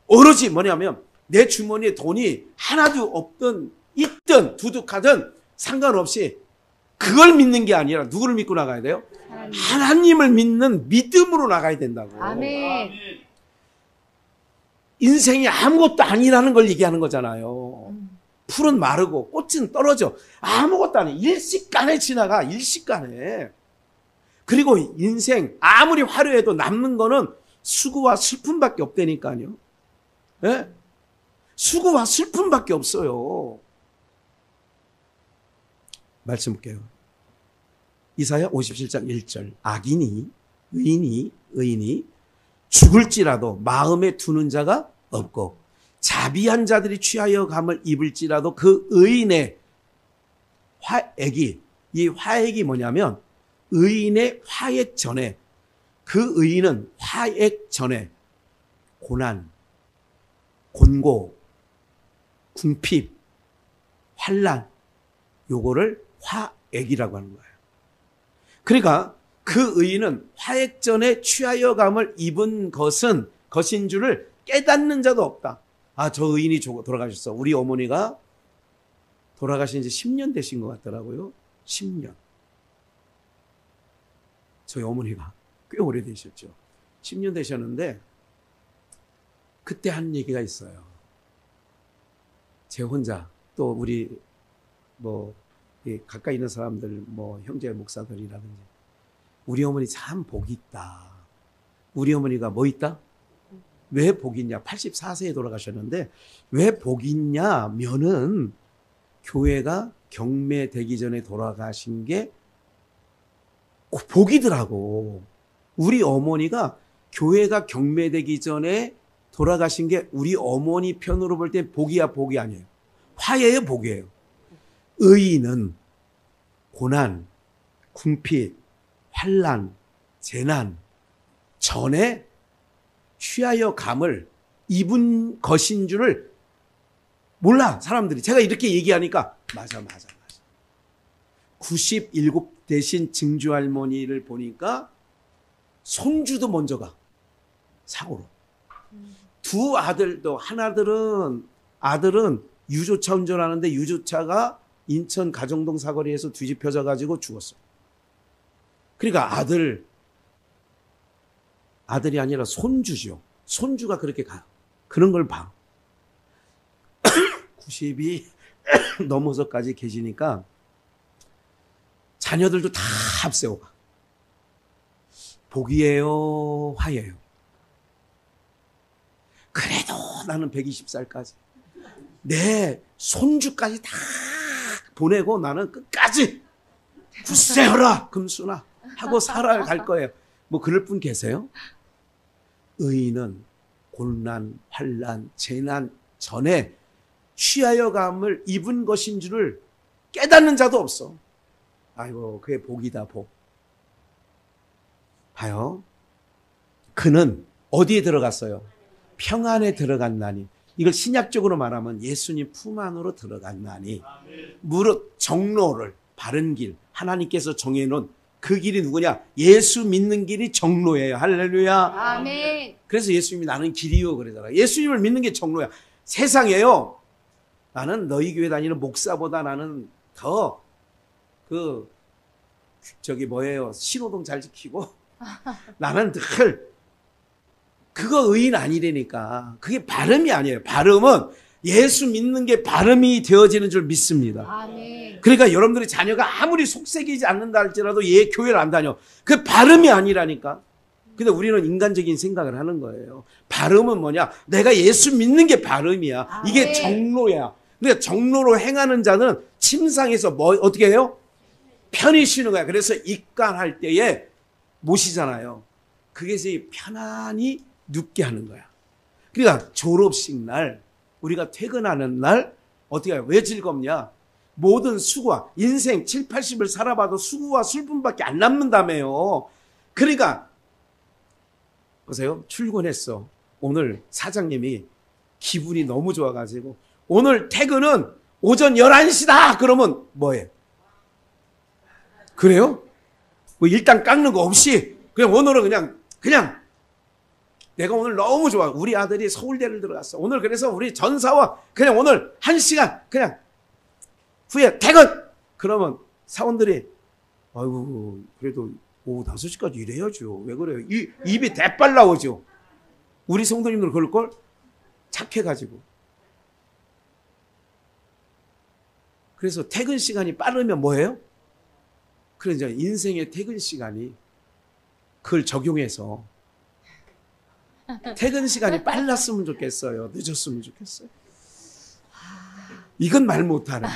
오로지 뭐냐면 내 주머니에 돈이 하나도 없든 있든 두둑하든 상관없이 그걸 믿는 게 아니라 누구를 믿고 나가야 돼요? 하나님을 믿는 믿음으로 나가야 된다고. 아멘. 인생이 아무것도 아니라는 걸 얘기하는 거잖아요. 풀은 마르고 꽃은 떨어져. 아무것도 아니. 일시간에 지나가. 일시간에. 그리고 인생 아무리 화려해도 남는 거는 수고와 슬픔밖에 없다니까요. 예? 수고와 슬픔밖에 없어요. 말씀 볼게요. 이사야 57장 1절. 악인이 의인이 죽을지라도 마음에 두는 자가 없고 자비한 자들이 취하여 감을 입을지라도 그 의인의 화액이, 이 화액이 뭐냐면 의인의 화액 전에, 그 의인은 화액 전에 고난, 곤고, 궁핍, 환난, 요거를 화액이라고 하는 거예요. 그러니까 그 의인은 화액 전에 취하여 감을 입은 것인 줄을 깨닫는 자도 없다. 아, 저 의인이 돌아가셨어. 우리 어머니가 돌아가신 지 10년 되신 것 같더라고요. 10년. 저희 어머니가 꽤 오래되셨죠. 10년 되셨는데 그때 한 얘기가 있어요. 제 혼자 또 우리 뭐 가까이 있는 사람들 뭐 형제 목사들이라든지 우리 어머니 참 복이 있다. 우리 어머니가 뭐 있다? 왜 복이 있냐? 84세에 돌아가셨는데 왜 복이 있냐면은 교회가 경매되기 전에 돌아가신 게 복이더라고. 우리 어머니가 교회가 경매되기 전에 돌아가신 게 우리 어머니 편으로 볼 때 복이야 복이 아니에요. 화해의 복이에요. 의인은 고난, 궁핍, 환난, 재난 전에 취하여 감을 입은 것인 줄을 몰라 사람들이. 제가 이렇게 얘기하니까 맞아. 97 대신 증조 할머니를 보니까 손주도 먼저 가. 사고로. 두 아들도 아들은 유조차 운전하는데 유조차가 인천 가정동 사거리에서 뒤집혀져 가지고 죽었어요. 그러니까 아들이 아니라 손주죠. 손주가 그렇게 가요. 그런 걸 봐. 90이 넘어서까지 계시니까 자녀들도 다 앞세워 가. 복이에요, 화예요. 그래도 나는 120살까지 내 손주까지 다 보내고 나는 끝까지 굳세어라 금수나 하고 살아갈 거예요. 뭐 그럴 분 계세요? 의인은 고난, 환난, 재난 전에 취하여 감을 입은 것인 줄을 깨닫는 자도 없어. 아이고 그게 복이다 복. 봐요. 그는 어디에 들어갔어요? 평안에 들어갔나니. 이걸 신약적으로 말하면 예수님 품 안으로 들어갔나니. 무릇 정로를 바른 길 하나님께서 정해놓은 그 길이 누구냐? 예수 믿는 길이 정로예요. 할렐루야. 아멘. 그래서 예수님이 나는 길이요 그러잖아요. 예수님을 믿는 게 정로야. 세상에요. 나는 너희 교회 다니는 목사보다 나는 더 신호등 잘 지키고 나는 늘 그거 의인 아니라니까. 그게 발음이 아니에요. 발음은 예수 믿는 게 발음이 되어지는 줄 믿습니다. 아멘. 그러니까 여러분들의 자녀가 아무리 속색이지 않는다 할지라도 얘 교회를 안 다녀. 그 발음이 아니라니까. 근데 우리는 인간적인 생각을 하는 거예요. 발음은 뭐냐? 내가 예수 믿는 게 발음이야. 이게 정로야. 그러니까 정로로 행하는 자는 침상에서 어떻게 해요? 편히 쉬는 거야. 그래서 입간할 때에 모시잖아요. 그게서 편안히 눕게 하는 거야. 그러니까 졸업식 날, 우리가 퇴근하는 날, 어떻게 해요? 왜 즐겁냐? 모든 수고와 인생 7, 80을 살아봐도 수고와 슬픔밖에 안 남는다며요. 그러니까 보세요. 출근했어. 오늘 사장님이 기분이 너무 좋아가지고 오늘 퇴근은 오전 11시다. 그러면 뭐해? 그래요? 뭐 일단 깎는 거 없이 그냥 오늘은 그냥 내가 오늘 너무 좋아. 우리 아들이 서울대를 들어갔어. 오늘 그래서 우리 전사와 그냥 오늘 1시간 그냥 후에 퇴근! 그러면 사원들이 아이고 그래도 오후 5시까지 일해야죠. 왜 그래요? 입이 대빨 나오죠. 우리 성도님들 그럴걸? 착해가지고. 그래서 퇴근 시간이 빠르면 뭐예요? 그래서 인생의 퇴근 시간이 그걸 적용해서 퇴근 시간이 빨랐으면 좋겠어요. 늦었으면 좋겠어요. 이건 말 못하네.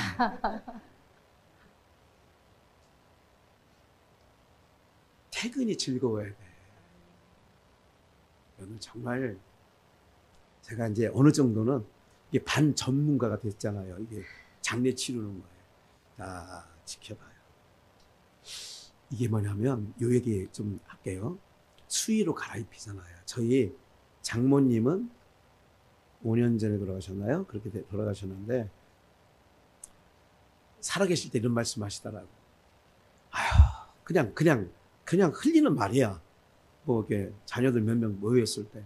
퇴근이 즐거워야 돼. 오늘 정말 제가 이제 어느 정도는 이게 반 전문가가 됐잖아요. 이게 장례 치르는 거예요. 자, 지켜봐요. 이게 뭐냐면 요 얘기 좀 할게요. 수의로 갈아입히잖아요. 저희 장모님은 5년 전에 돌아가셨나요? 그렇게 돌아가셨는데 살아계실 때 이런 말씀 하시더라고요. 아휴, 그냥 흘리는 말이야. 뭐 이렇게 자녀들 몇 명 모였을 때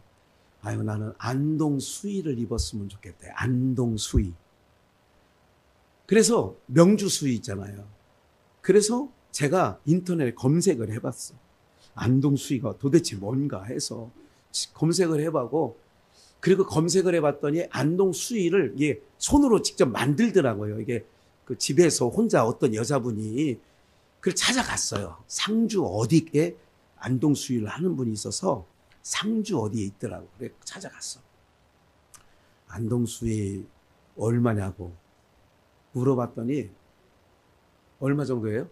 아유 나는 안동 수의를 입었으면 좋겠대. 안동 수의. 그래서 명주 수의 있잖아요. 그래서 제가 인터넷에 검색을 해봤어. 안동수의가 도대체 뭔가 해서 검색을 해보고, 그리고 검색을 해봤더니 안동수의를 이게 손으로 직접 만들더라고요. 이게 그 집에서 혼자 어떤 여자분이 그걸 찾아갔어요. 상주 어디에 안동수의를 하는 분이 있어서 상주 어디에 있더라고. 그래 찾아갔어. 안동수의 얼마냐고 물어봤더니 얼마 정도예요?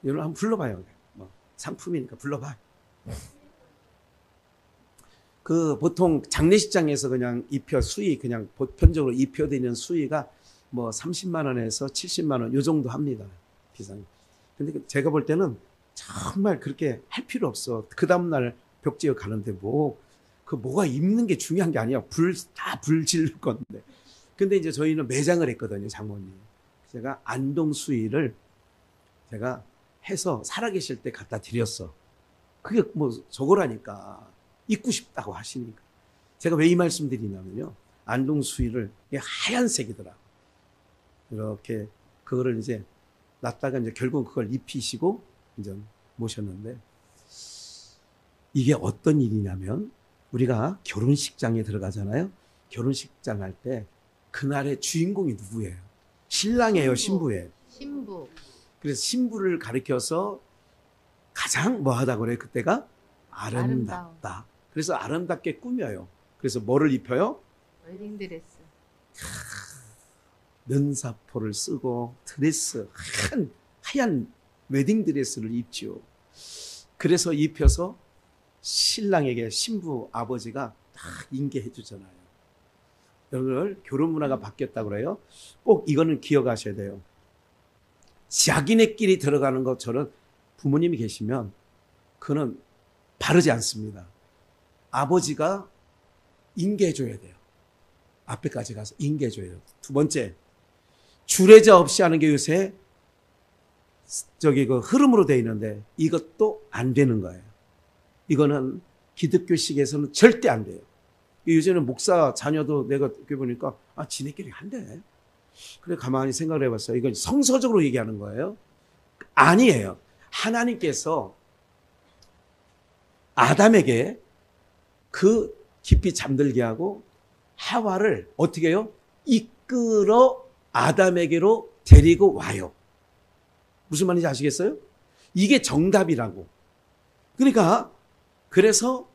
여러분 한번 불러봐요. 뭐 상품이니까 불러봐. 그 보통 장례식장에서 그냥 입혀 수의 그냥 보편적으로 입혀되는 수의가 뭐 30만 원에서 70만 원 요 정도 합니다. 비상. 근데 제가 볼 때는 정말 그렇게 할 필요 없어. 그 다음날 벽지어 가는데 뭐가 입는 게 중요한 게 아니야. 다 불 지를 건데. 근데 이제 저희는 매장을 했거든요, 장모님. 제가 안동수의를 제가 해서 살아계실 때 갖다 드렸어. 그게 뭐 저거라니까. 입고 싶다고 하시니까. 제가 왜 이 말씀 드리냐면요. 안동수의를 하얀색이더라. 이렇게 그거를 이제 놨다가 이제 결국 그걸 입히시고 이제 모셨는데, 이게 어떤 일이냐면 우리가 결혼식장에 들어가잖아요. 결혼식장 할 때 그날의 주인공이 누구예요? 신랑이에요, 신부예요? 신부. 그래서 신부를 가리켜서 가장 뭐하다고 그래요? 그때가 아름답다. 그래서 아름답게 꾸며요. 그래서 뭐를 입혀요? 웨딩드레스. 면사포를 쓰고 드레스, 하얀 웨딩드레스를 입죠. 그래서 입혀서 신랑에게 신부 아버지가 딱 인계해 주잖아요. 여러분, 결혼 문화가 바뀌었다고 그래요. 꼭 이거는 기억하셔야 돼요. 자기네끼리 들어가는 것처럼 부모님이 계시면 그는 바르지 않습니다. 아버지가 인계해 줘야 돼요. 앞에까지 가서 인계해 줘야 돼요. 두 번째, 주례자 없이 하는 게 요새 그 흐름으로 돼 있는데 이것도 안 되는 거예요. 이거는 기독교식에서는 절대 안 돼요. 요즘에는 목사 자녀도 내가 이렇게 보니까 지네끼리 한대. 그래 가만히 생각을 해봤어요. 이건 성서적으로 얘기하는 거예요. 아니에요. 하나님께서 아담에게 그 깊이 잠들게 하고 하와를 어떻게 해요? 이끌어 아담에게로 데리고 와요. 무슨 말인지 아시겠어요? 이게 정답이라고. 그러니까 그래서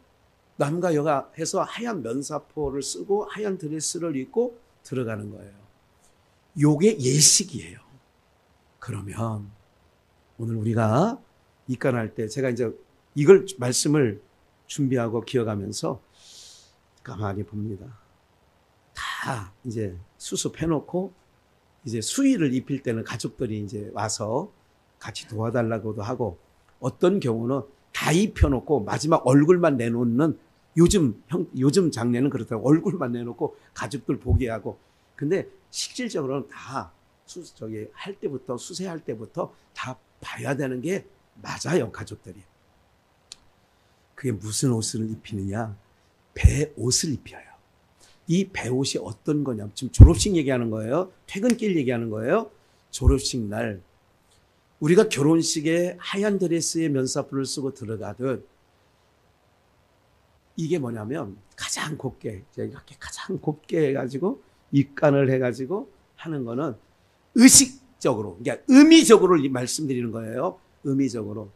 남과 여가 해서 하얀 면사포를 쓰고 하얀 드레스를 입고 들어가는 거예요. 요게 예식이에요. 그러면 오늘 우리가 입관할 때 제가 이제 이걸 말씀을 준비하고 기억하면서 가만히 봅니다. 다 이제 수습해놓고 이제 수의를 입힐 때는 가족들이 이제 와서 같이 도와달라고도 하고, 어떤 경우는 다 입혀놓고 마지막 얼굴만 내놓는 요즘 장례는 그렇다고 얼굴만 내놓고 가족들 보게 하고. 근데 실질적으로는 다 할 때부터 수세할 때부터 다 봐야 되는 게 맞아요, 가족들이. 그게 무슨 옷을 입히느냐? 배옷을 입혀요. 이 배옷이 어떤 거냐? 지금 졸업식 얘기하는 거예요? 퇴근길 얘기하는 거예요? 졸업식 날 우리가 결혼식에 하얀 드레스에 면사포를 쓰고 들어가듯, 이게 뭐냐면 가장 곱게, 이렇게 가장 곱게 해가지고 입간을 해가지고 하는 거는 의식적으로, 그러니까 의미적으로 말씀드리는 거예요. 의미적으로.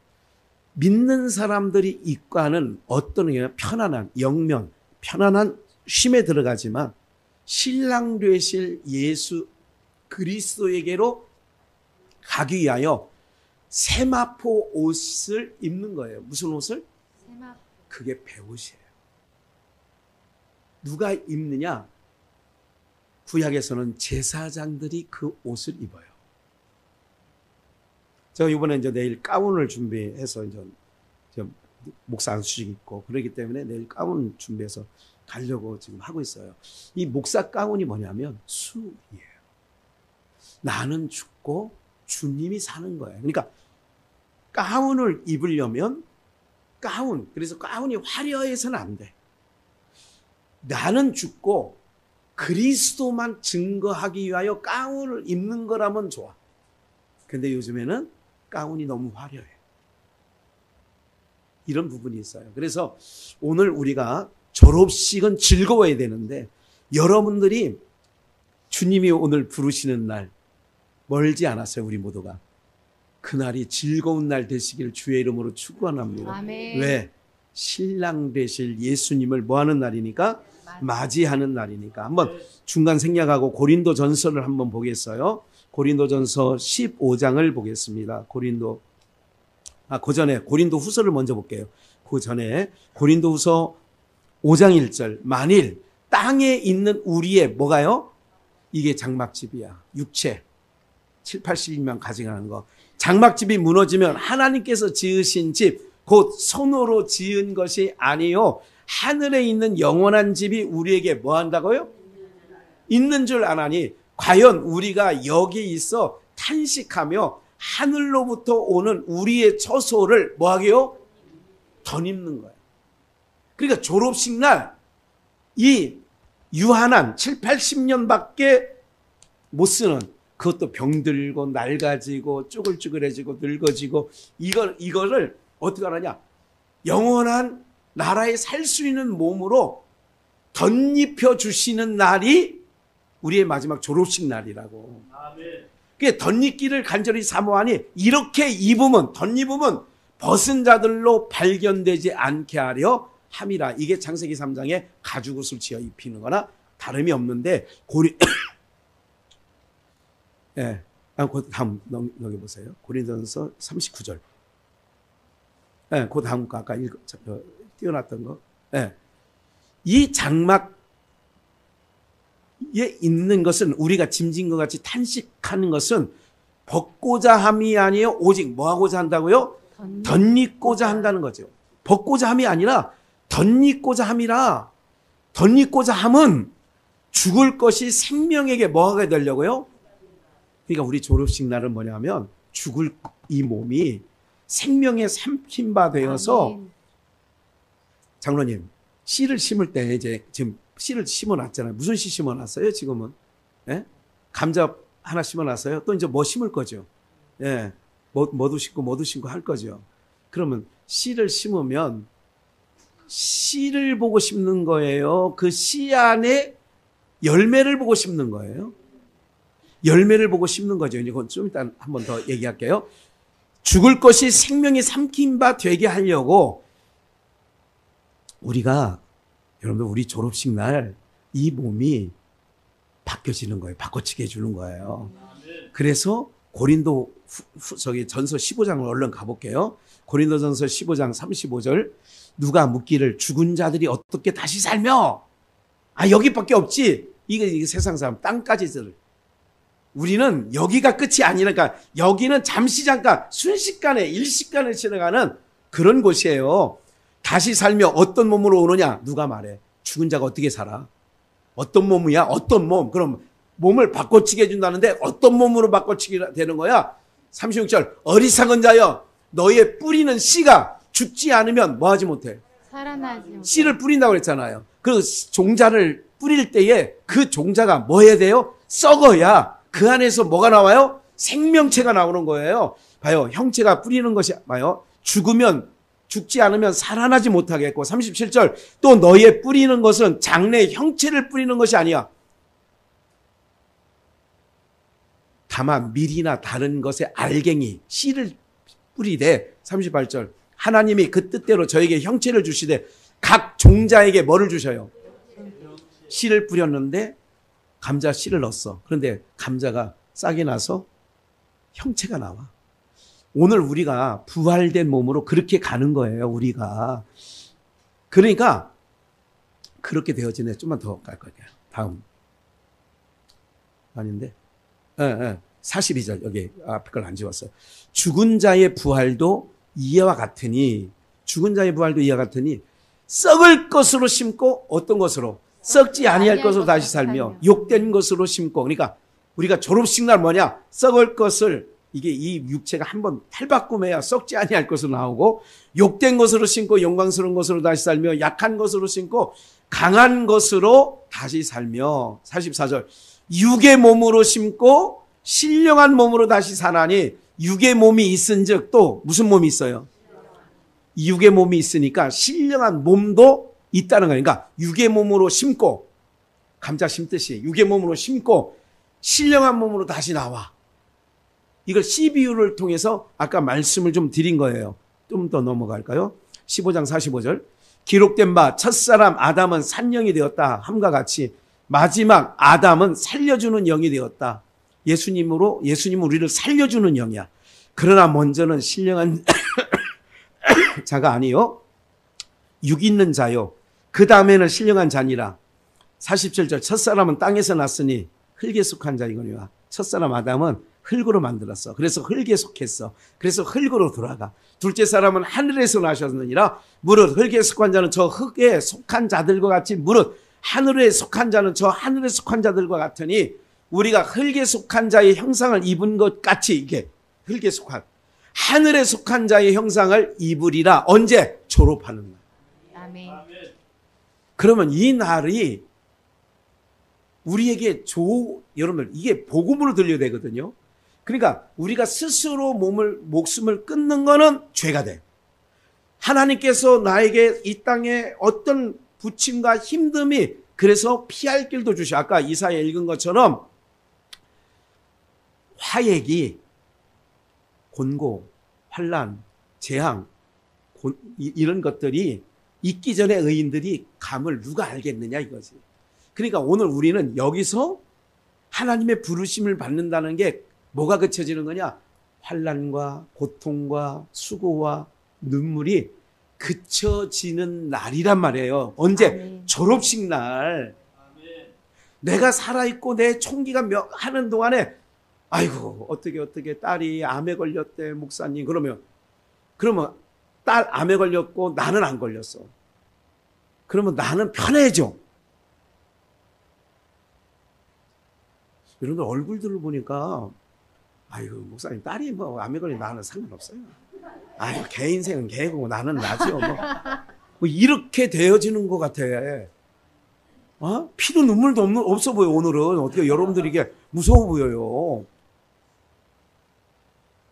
믿는 사람들이 입간은 어떤 게 편안한 영면, 편안한 쉼에 들어가지만 신랑 되실 예수 그리스도에게로 가기 위하여 세마포 옷을 입는 거예요. 무슨 옷을? 세마포. 그게 배옷이에요. 누가 입느냐? 구약에서는 제사장들이 그 옷을 입어요. 제가 이번에 이제 내일 가운을 준비해서 이제 목사 안수식 입고 그러기 때문에 내일 가운 준비해서 가려고 지금 하고 있어요. 이 목사 가운이 뭐냐면 수예요. 나는 죽고 주님이 사는 거예요. 그러니까 가운을 입으려면 그래서 가운이 화려해서는 안 돼. 나는 죽고 그리스도만 증거하기 위하여 가운을 입는 거라면 좋아. 근데 요즘에는 가운이 너무 화려해. 이런 부분이 있어요. 그래서 오늘 우리가 졸업식은 즐거워야 되는데 여러분들이 주님이 오늘 부르시는 날 멀지 않았어요. 우리 모두가. 그날이 즐거운 날 되시기를 주의 이름으로 축원합니다. 아멘. 왜? 신랑 되실 예수님을 뭐하는 날이니까? 맞이하는 날이니까. 한번 중간 생략하고 고린도 전서를 한번 보겠어요. 고린도 전서 15장을 보겠습니다. 그 전에 고린도 후서를 먼저 볼게요. 그 전에 고린도 후서 5장 1절. 만일 땅에 있는 우리의 뭐가요? 이게 장막집이야. 육체. 7, 80명 가져가는 거. 장막집이 무너지면 하나님께서 지으신 집, 곧 손으로 지은 것이 아니요 하늘에 있는 영원한 집이 우리에게 뭐 한다고요? 있는 줄 아나니 과연 우리가 여기 있어 탄식하며 하늘로부터 오는 우리의 처소를 뭐 하게요? 덧입는 거예요. 그러니까 졸업식 날 이 유한한 7, 80년밖에 못 쓰는 그것도 병들고 낡아지고 쭈글쭈글해지고 늙어지고 이거를 어떻게 하느냐? 영원한 나라에 살 수 있는 몸으로 덧입혀 주시는 날이 우리의 마지막 졸업식 날이라고. 그 덧입기를 간절히 사모하니 이렇게 덧입으면 벗은 자들로 발견되지 않게 하려 함이라. 이게 창세기 3장에 가죽옷을 지어 입히는 거나 다름이 없는데 예. 그 다음 넘겨보세요. 고린도전서 39절. 예, 그 다음 거 아까 띄워놨던 거. 예. 이 장막에 있는 것은 우리가 짐진 것 같이 탄식하는 것은 벗고자 함이 아니에요. 오직 뭐 하고자 한다고요? 덧입고자 한다는 거죠. 벗고자 함이 아니라 덧입고자 함이라. 덧입고자 함은 죽을 것이 생명에게 뭐 하게 되려고요? 그러니까 우리 졸업식 날은 뭐냐면 죽을 이 몸이 생명에 삼킨 바 되어서. 아멘. 장로님, 씨를 심을 때 이제 지금 씨를 심어놨잖아요. 무슨 씨 심어놨어요? 지금은 예? 감자 하나 심어놨어요. 또 이제 뭐 심을 거죠. 예, 뭐도 심고 할 거죠. 그러면 씨를 심으면 씨를 보고 심는 거예요. 그 씨 안에 열매를 보고 심는 거예요. 열매를 보고 심는 거죠. 이건 좀 이따 한 번 더 얘기할게요. 죽을 것이 생명이 삼킨 바 되게 하려고 우리가, 여러분들 우리 졸업식 날 이 몸이 바뀌어지는 거예요. 바꿔치게 해주는 거예요. 그래서 고린도 전서 15장을 얼른 가볼게요. 고린도 전서 15장 35절. 누가 묻기를 죽은 자들이 어떻게 다시 살며? 여기밖에 없지. 이게 세상 사람 땅까지들. 우리는 여기가 끝이 아니니까 여기는 잠시 잠깐 순식간에 일시간을 지나가는 그런 곳이에요. 다시 살며 어떤 몸으로 오느냐? 누가 말해? 죽은 자가 어떻게 살아? 어떤 몸이야? 어떤 몸? 그럼 몸을 바꿔치게 해준다는데 어떤 몸으로 바꿔치게 되는 거야? 36절. 어리석은 자여, 너의 뿌리는 씨가 죽지 않으면 뭐 하지 못해? 살아나지 못해. 씨를 뿌린다고 그랬잖아요. 그 종자를 뿌릴 때에 그 종자가 뭐 해야 돼요? 썩어야 그 안에서 뭐가 나와요? 생명체가 나오는 거예요. 봐요. 형체가 뿌리는 것이 봐요. 죽지 않으면 살아나지 못하겠고. 37절. 또 너의 뿌리는 것은 장래의 형체를 뿌리는 것이 아니야. 다만 밀이나 다른 것의 알갱이, 씨를 뿌리되. 38절. 하나님이 그 뜻대로 저에게 형체를 주시되 각 종자에게 뭐를 주셔요? 씨를 뿌렸는데 감자 씨를 넣었어. 그런데 감자가 싹이 나서 형체가 나와. 오늘 우리가 부활된 몸으로 그렇게 가는 거예요. 우리가. 그러니까 그렇게 되어지네. 좀만 더 갈 거예요. 다음. 아닌데. 42절 여기 앞에 걸 안 지웠어요. 죽은 자의 부활도 이와 같으니 썩을 것으로 심고 어떤 것으로? 썩지 아니할 것으로 다시 살며 욕된 것으로 심고. 그러니까 우리가 졸업식 날 뭐냐? 썩을 것을, 이게 이 육체가 한번 탈바꿈해야 썩지 아니할 것으로 나오고, 욕된 것으로 심고 영광스러운 것으로 다시 살며 약한 것으로 심고 강한 것으로 다시 살며. 44절. 육의 몸으로 심고 신령한 몸으로 다시 사나니. 육의 몸이 있은즉 또 무슨 몸이 있어요? 육의 몸이 있으니까 신령한 몸도 있다는 거예요. 그러니까 육의 몸으로 심고, 감자 심듯이 육의 몸으로 심고 신령한 몸으로 다시 나와. 이걸 씨비유를 통해서 아까 말씀을 좀 드린 거예요. 좀 더 넘어갈까요? 15장 45절. 기록된 바 첫사람 아담은 산영이 되었다 함과 같이 마지막 아담은 살려주는 영이 되었다. 예수님은 우리를 살려주는 영이야. 그러나 먼저는 신령한 자가 아니요 육 있는 자요. 그 다음에는 신령한 자니라. 47절. 첫사람은 땅에서 났으니 흙에 속한 자이거니와. 첫사람 아담은 흙으로 만들었어. 그래서 흙에 속했어. 그래서 흙으로 돌아가. 둘째 사람은 하늘에서 나셨느니라. 무릇 흙에 속한 자는 저 흙에 속한 자들과 같이 무릇 하늘에 속한 자는 저 하늘에 속한 자들과 같으니 우리가 흙에 속한 자의 형상을 입은 것 같이 이게 흙에 속한 하늘에 속한 자의 형상을 입으리라. 언제? 졸업하는 날. 아멘. 그러면 이 날이 우리에게 여러분들 이게 복음으로 들려야 되거든요. 그러니까 우리가 스스로 목숨을 끊는 거는 죄가 돼. 하나님께서 나에게 이 땅에 어떤 부침과 힘듦이 그래서 피할 길도 주셔. 아까 이사야 읽은 것처럼 화액이 곤고, 환난, 재앙 이런 것들이 있기 전에 의인들이 감을 누가 알겠느냐 이거지. 그러니까 오늘 우리는 여기서 하나님의 부르심을 받는다는 게 뭐가 그쳐지는 거냐? 환난과 고통과 수고와 눈물이 그쳐지는 날이란 말이에요. 언제? 아멘. 졸업식 날. 내가 살아있고 내 총기가 하는 동안에 아이고 어떻게 딸이 암에 걸렸대 목사님. 그러면 딸 암에 걸렸고 나는 안 걸렸어. 그러면 나는 편해져. 여러분들 얼굴들을 보니까 아이고 목사님 딸이 뭐 암에 걸린 나는 상관없어요. 아이고 걔 인생은 걔고 나는 나죠. 뭐 이렇게 되어지는 것 같아. 피도 눈물도 없어 보여. 오늘은 어떻게 여러분들이 이게 무서워 보여요.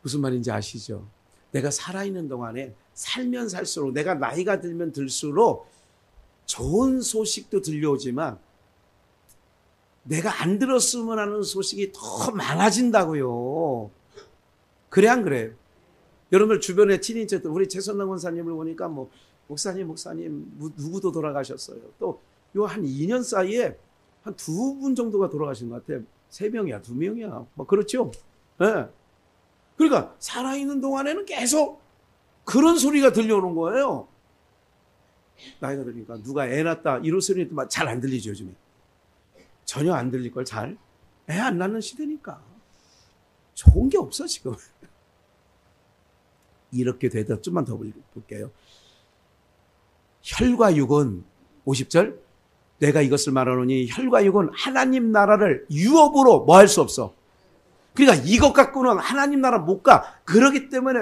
무슨 말인지 아시죠? 내가 살아있는 동안에 살면 살수록 내가 나이가 들면 들수록 좋은 소식도 들려오지만 내가 안 들었으면 하는 소식이 더 많아진다고요. 그래 안 그래요? 여러분들 주변에 친인척들 우리 최선남 원사님을 보니까 뭐 목사님 누구도 돌아가셨어요. 또 요 한 2년 사이에 한 2분 정도가 돌아가신 것 같아요. 3명이야 2명이야 뭐 그렇죠? 네. 그러니까 살아있는 동안에는 계속 그런 소리가 들려오는 거예요. 나이가 드니까 누가 애 낳았다 이런 소리도 잘 안 들리죠 요즘에. 전혀 안 들릴 걸 잘. 애 안 낳는 시대니까. 좋은 게 없어 지금. 이렇게 되다 좀만 더 볼게요. 혈과 육은 50절 내가 이것을 말하노니 혈과 육은 하나님 나라를 유업으로 뭐 할 수 없어. 그러니까 이것 갖고는 하나님 나라 못 가. 그러기 때문에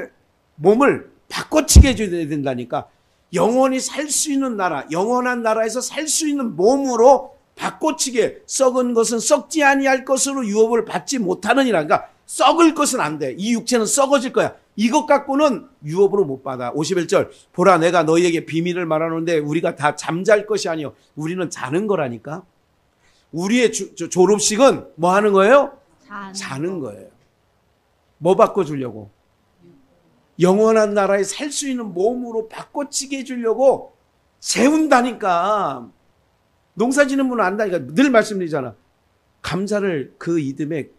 몸을 바꿔치게 해줘야 된다니까. 영원히 살 수 있는 나라, 영원한 나라에서 살 수 있는 몸으로 바꿔치게. 썩은 것은 썩지 아니할 것으로 유업을 받지 못하느니라. 그러니까 썩을 것은 안 돼. 이 육체는 썩어질 거야. 이것 갖고는 유업으로 못 받아. 51절 보라 내가 너희에게 비밀을 말하는데 우리가 다 잠잘 것이 아니요 우리는 자는 거라니까. 우리의 졸업식은 뭐 하는 거예요? 자는 거예요. 뭐 바꿔주려고? 영원한 나라에 살 수 있는 몸으로 바꿔치게 해주려고 재운다니까. 농사 지는 분은 안다니까. 늘 말씀드리잖아. 감자를 그 이듬해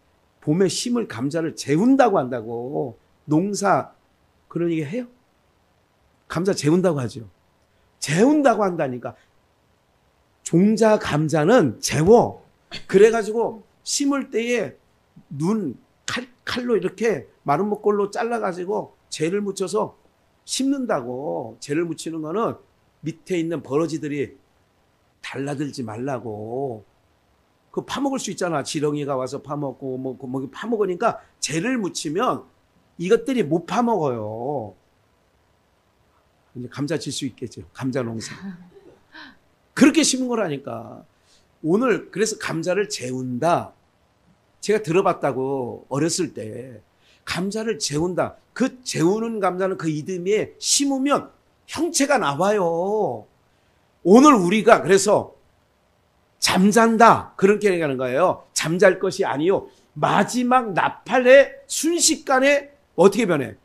봄에 심을 감자를 재운다고 한다고. 농사 그런 얘기 해요? 감자 재운다고 하죠. 재운다고 한다니까. 종자 감자는 재워. 그래가지고 심을 때에 칼로 이렇게 마른 목골로 잘라가지고 재를 묻혀서 심는다고. 재를 묻히는 거는 밑에 있는 버러지들이 달라들지 말라고. 그 파먹을 수 있잖아. 지렁이가 와서 파먹고 뭐 파먹으니까 재를 묻히면 이것들이 못 파먹어요. 이제 감자 질 수 있겠죠. 감자 농사. 그렇게 심은 거라니까. 오늘 그래서 감자를 재운다. 제가 들어봤다고 어렸을 때. 감자를 재운다. 그 재우는 감자는 그 이듬해에 심으면 형체가 나와요. 오늘 우리가 그래서 잠잔다 그렇게 얘기하는 거예요. 잠잘 것이 아니요 마지막 나팔의 순식간에 어떻게 변해?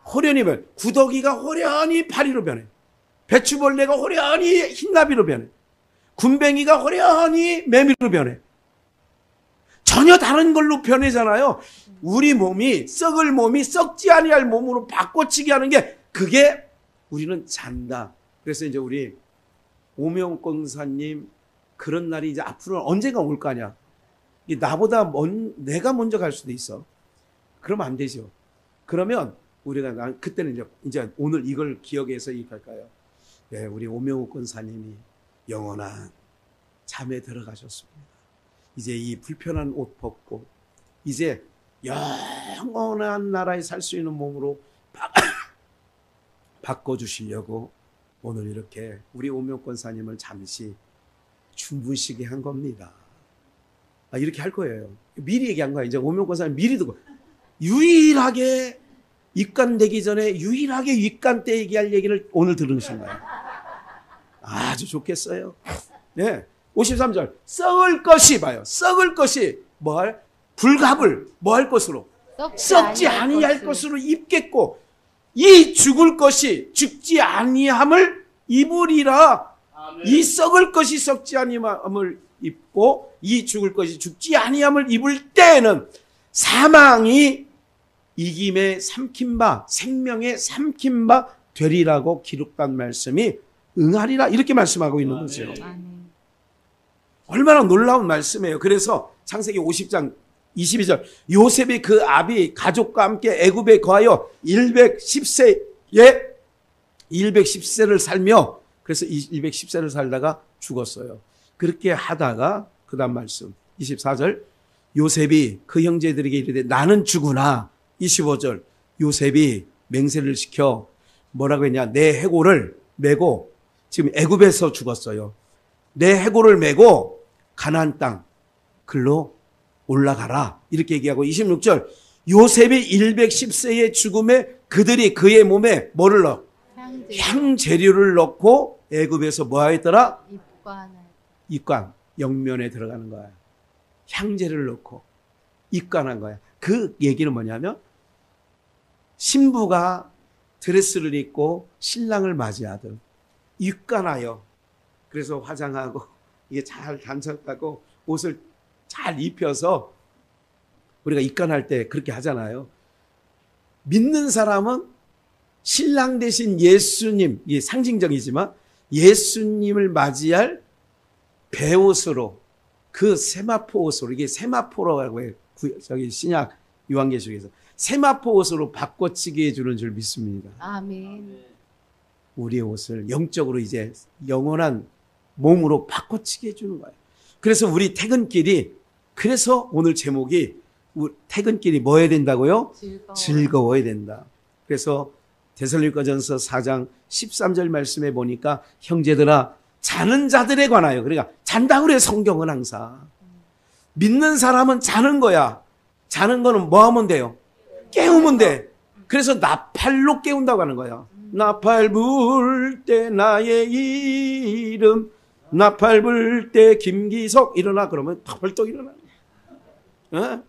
호련히 변해. 구더기가 호련히 파리로 변해. 배추벌레가 호련히 흰나비로 변해. 군뱅이가 호련히 매미로 변해. 전혀 다른 걸로 변해잖아요. 우리 몸이 썩을 몸이 썩지 아니할 몸으로 바꿔치기 하는 게 그게 우리는 잔다. 그래서 이제 우리 오명 권사님 그런 날이 이제 앞으로 언젠가 올 거 아니야. 나보다 내가 먼저 갈 수도 있어. 그러면 안 되죠. 그러면 우리가 그때는 이제 오늘 이걸 기억해서 얘기할까요? 네, 우리 오명욱 권사님이 영원한 잠에 들어가셨습니다. 이제 이 불편한 옷 벗고 이제 영원한 나라에 살 수 있는 몸으로 바꿔주시려고 오늘 이렇게 우리 오명 권사님을 잠시 주무시게 한 겁니다. 이렇게 할 거예요. 미리 얘기한 거야. 이제 오명 권사님 미리 듣고 유일하게 입관되기 전에 유일하게 입관 때 얘기할 얘기를 오늘 들으신 거예요. 아주 좋겠어요. 네. 53절. 썩을 것이 봐요. 썩을 것이 뭘? 불갑을 뭐 할 것으로? 썩지 아니할 것으로 입겠고 이 죽을 것이 죽지 아니함을 입으리라. 아멘. 이 썩을 것이 썩지 아니함을 입고 이 죽을 것이 죽지 아니함을 입을 때에는 사망이 이김에 삼킨 바 생명에 삼킨 바 되리라고 기록된 말씀이 응하리라 이렇게 말씀하고 있는 거죠. 얼마나 놀라운 말씀이에요. 그래서 창세기 50장 22절 요셉이 그 아비 가족과 함께 애굽에 거하여 110세를 살며 그래서 110세를 살다가 죽었어요. 그렇게 하다가 그 다음 말씀 24절 요셉이 그 형제들에게 이르되 나는 죽으나 25절 요셉이 맹세를 시켜 뭐라고 했냐 내 해골을 메고 지금 애굽에서 죽었어요. 내 해골을 메고 가나안 땅 글로 올라가라 이렇게 얘기하고 26절 요셉이 110세의 죽음에 그들이 그의 몸에 뭐를 넣어? 향재료를 넣고 애굽에서 뭐 하였더라? 입관 영면에 들어가는 거야. 향재료를 넣고 입관한 거야. 그 얘기는 뭐냐면 신부가 드레스를 입고 신랑을 맞이하듯 입관하여 그래서 화장하고 이게 잘 단착하고 옷을 잘 입혀서 우리가 입관할 때 그렇게 하잖아요. 믿는 사람은 신랑 대신 예수님, 이게 상징적이지만 예수님을 맞이할 배옷으로 그 세마포 옷으로 이게 세마포라고 해요. 저기 신약 요한계시록에서 세마포 옷으로 바꿔치기 해주는 줄 믿습니다. 아멘. 우리의 옷을 영적으로 이제 영원한 몸으로 바꿔치기 해주는 거예요. 그래서 우리 퇴근길이 그래서 오늘 제목이 퇴근길이 뭐 해야 된다고요? 즐거워야 된다. 그래서 데살로니가전서 4장 13절 말씀에 보니까 형제들아 자는 자들에 관하여 그러니까 잔다고 그래 성경은 항상 믿는 사람은 자는 거야. 자는 거는 뭐 하면 돼요? 깨우면 돼. 그래서 나팔로 깨운다고 하는 거야. 나팔 불 때 나의 이름 나팔 불 때 김기석 일어나 그러면 벌떡 일어나는 거야. 어?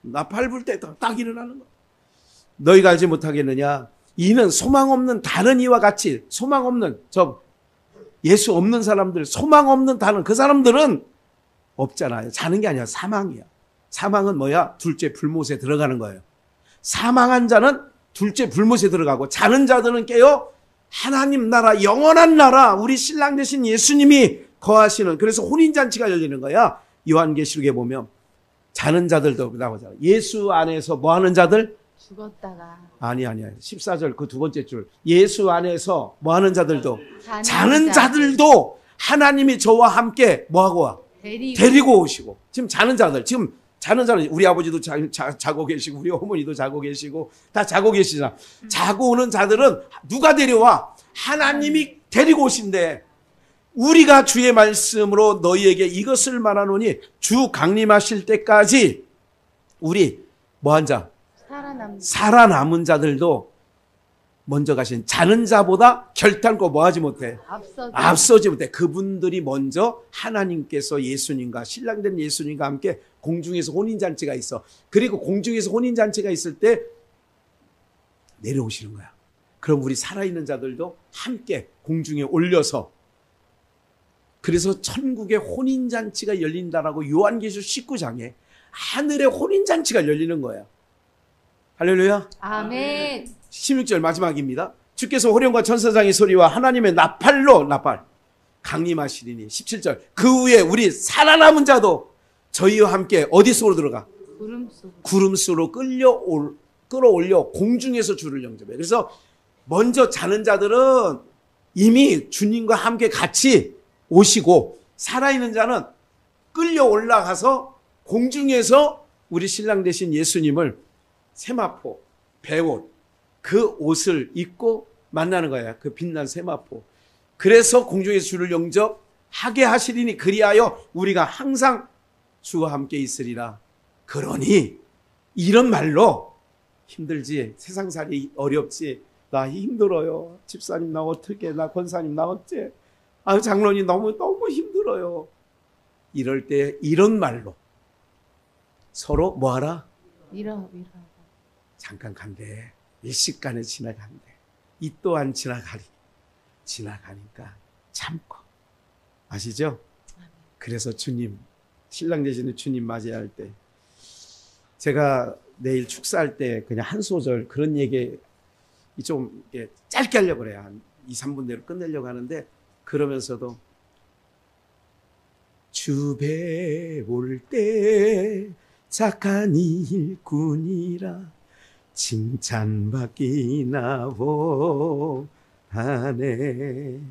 나팔 불 때 딱 일어나는 거야. 너희가 알지 못하겠느냐 이는 소망 없는 다른 이와 같이 소망 없는 예수 없는 사람들 소망 없는 다른 그 사람들은 없잖아요. 자는 게 아니라 사망이야. 사망은 뭐야? 둘째 불못에 들어가는 거예요. 사망한 자는 둘째 불못에 들어가고 자는 자들은 깨어 하나님 나라 영원한 나라 우리 신랑 되신 예수님이 거하시는 그래서 혼인잔치가 열리는 거야. 요한계시록에 보면 자는 자들도 나오잖아. 예수 안에서 뭐 하는 자들? 죽었다가 아니야 14절 그 두 번째 줄 예수 안에서 뭐 하는 자들도 자는 자들도 하나님이 저와 함께 뭐하고 와? 데리고 오시고 지금 자는 자들 우리 아버지도 자고 계시고 우리 어머니도 자고 계시고 다 자고 계시잖아. 자고 오는 자들은 누가 데려와? 하나님이 데리고 오신대. 우리가 주의 말씀으로 너희에게 이것을 말하노니 주 강림하실 때까지 우리 뭐한 자? 살아남은 자들도 먼저 가신 자는 자보다 결단코 뭐하지 못해? 앞서지. 앞서지 못해. 그분들이 먼저 하나님께서 예수님과 신랑된 예수님과 함께 공중에서 혼인잔치가 있어. 그리고 공중에서 혼인잔치가 있을 때 내려오시는 거야. 그럼 우리 살아있는 자들도 함께 공중에 올려서, 그래서 천국의 혼인잔치가 열린다라고 요한계시록 19장에 하늘의 혼인잔치가 열리는 거야. 할렐루야. 아멘. 16절 마지막입니다. 주께서 호령과 천사장의 소리와 하나님의 나팔로 강림하시리니. 17절 그 후에 우리 살아남은 자도 저희와 함께 어디 속으로 들어가? 구름 속으로 끌어올려 공중에서 주를 영접해. 그래서 먼저 자는 자들은 이미 주님과 함께 같이 오시고, 살아있는 자는 끌려 올라가서 공중에서 우리 신랑 되신 예수님을 세마포, 배옷, 그 옷을 입고 만나는 거야. 그 빛난 세마포. 그래서 공중에서 주를 영접하게 하시리니 그리하여 우리가 항상 주와 함께 있으리라. 그러니 이런 말로 힘들지, 세상살이 어렵지, 나 힘들어요, 집사님 나 어떻게, 나 권사님 나 어째, 장로님 너무 힘들어요, 이럴 때 이런 말로 서로 뭐하라? 밀어. 잠깐 간대. 일시간에 지나간대. 이 또한 지나가니까 참고. 아시죠? 그래서 주님, 신랑 되시는 주님 맞이할 때, 제가 내일 축사할 때 그냥 한 소절 그런 얘기 좀 짧게 하려고 그래요. 한 2, 3분 내로 끝내려고 하는데, 그러면서도 주 배울 때 착한 일꾼이라 칭찬받기나 원하네.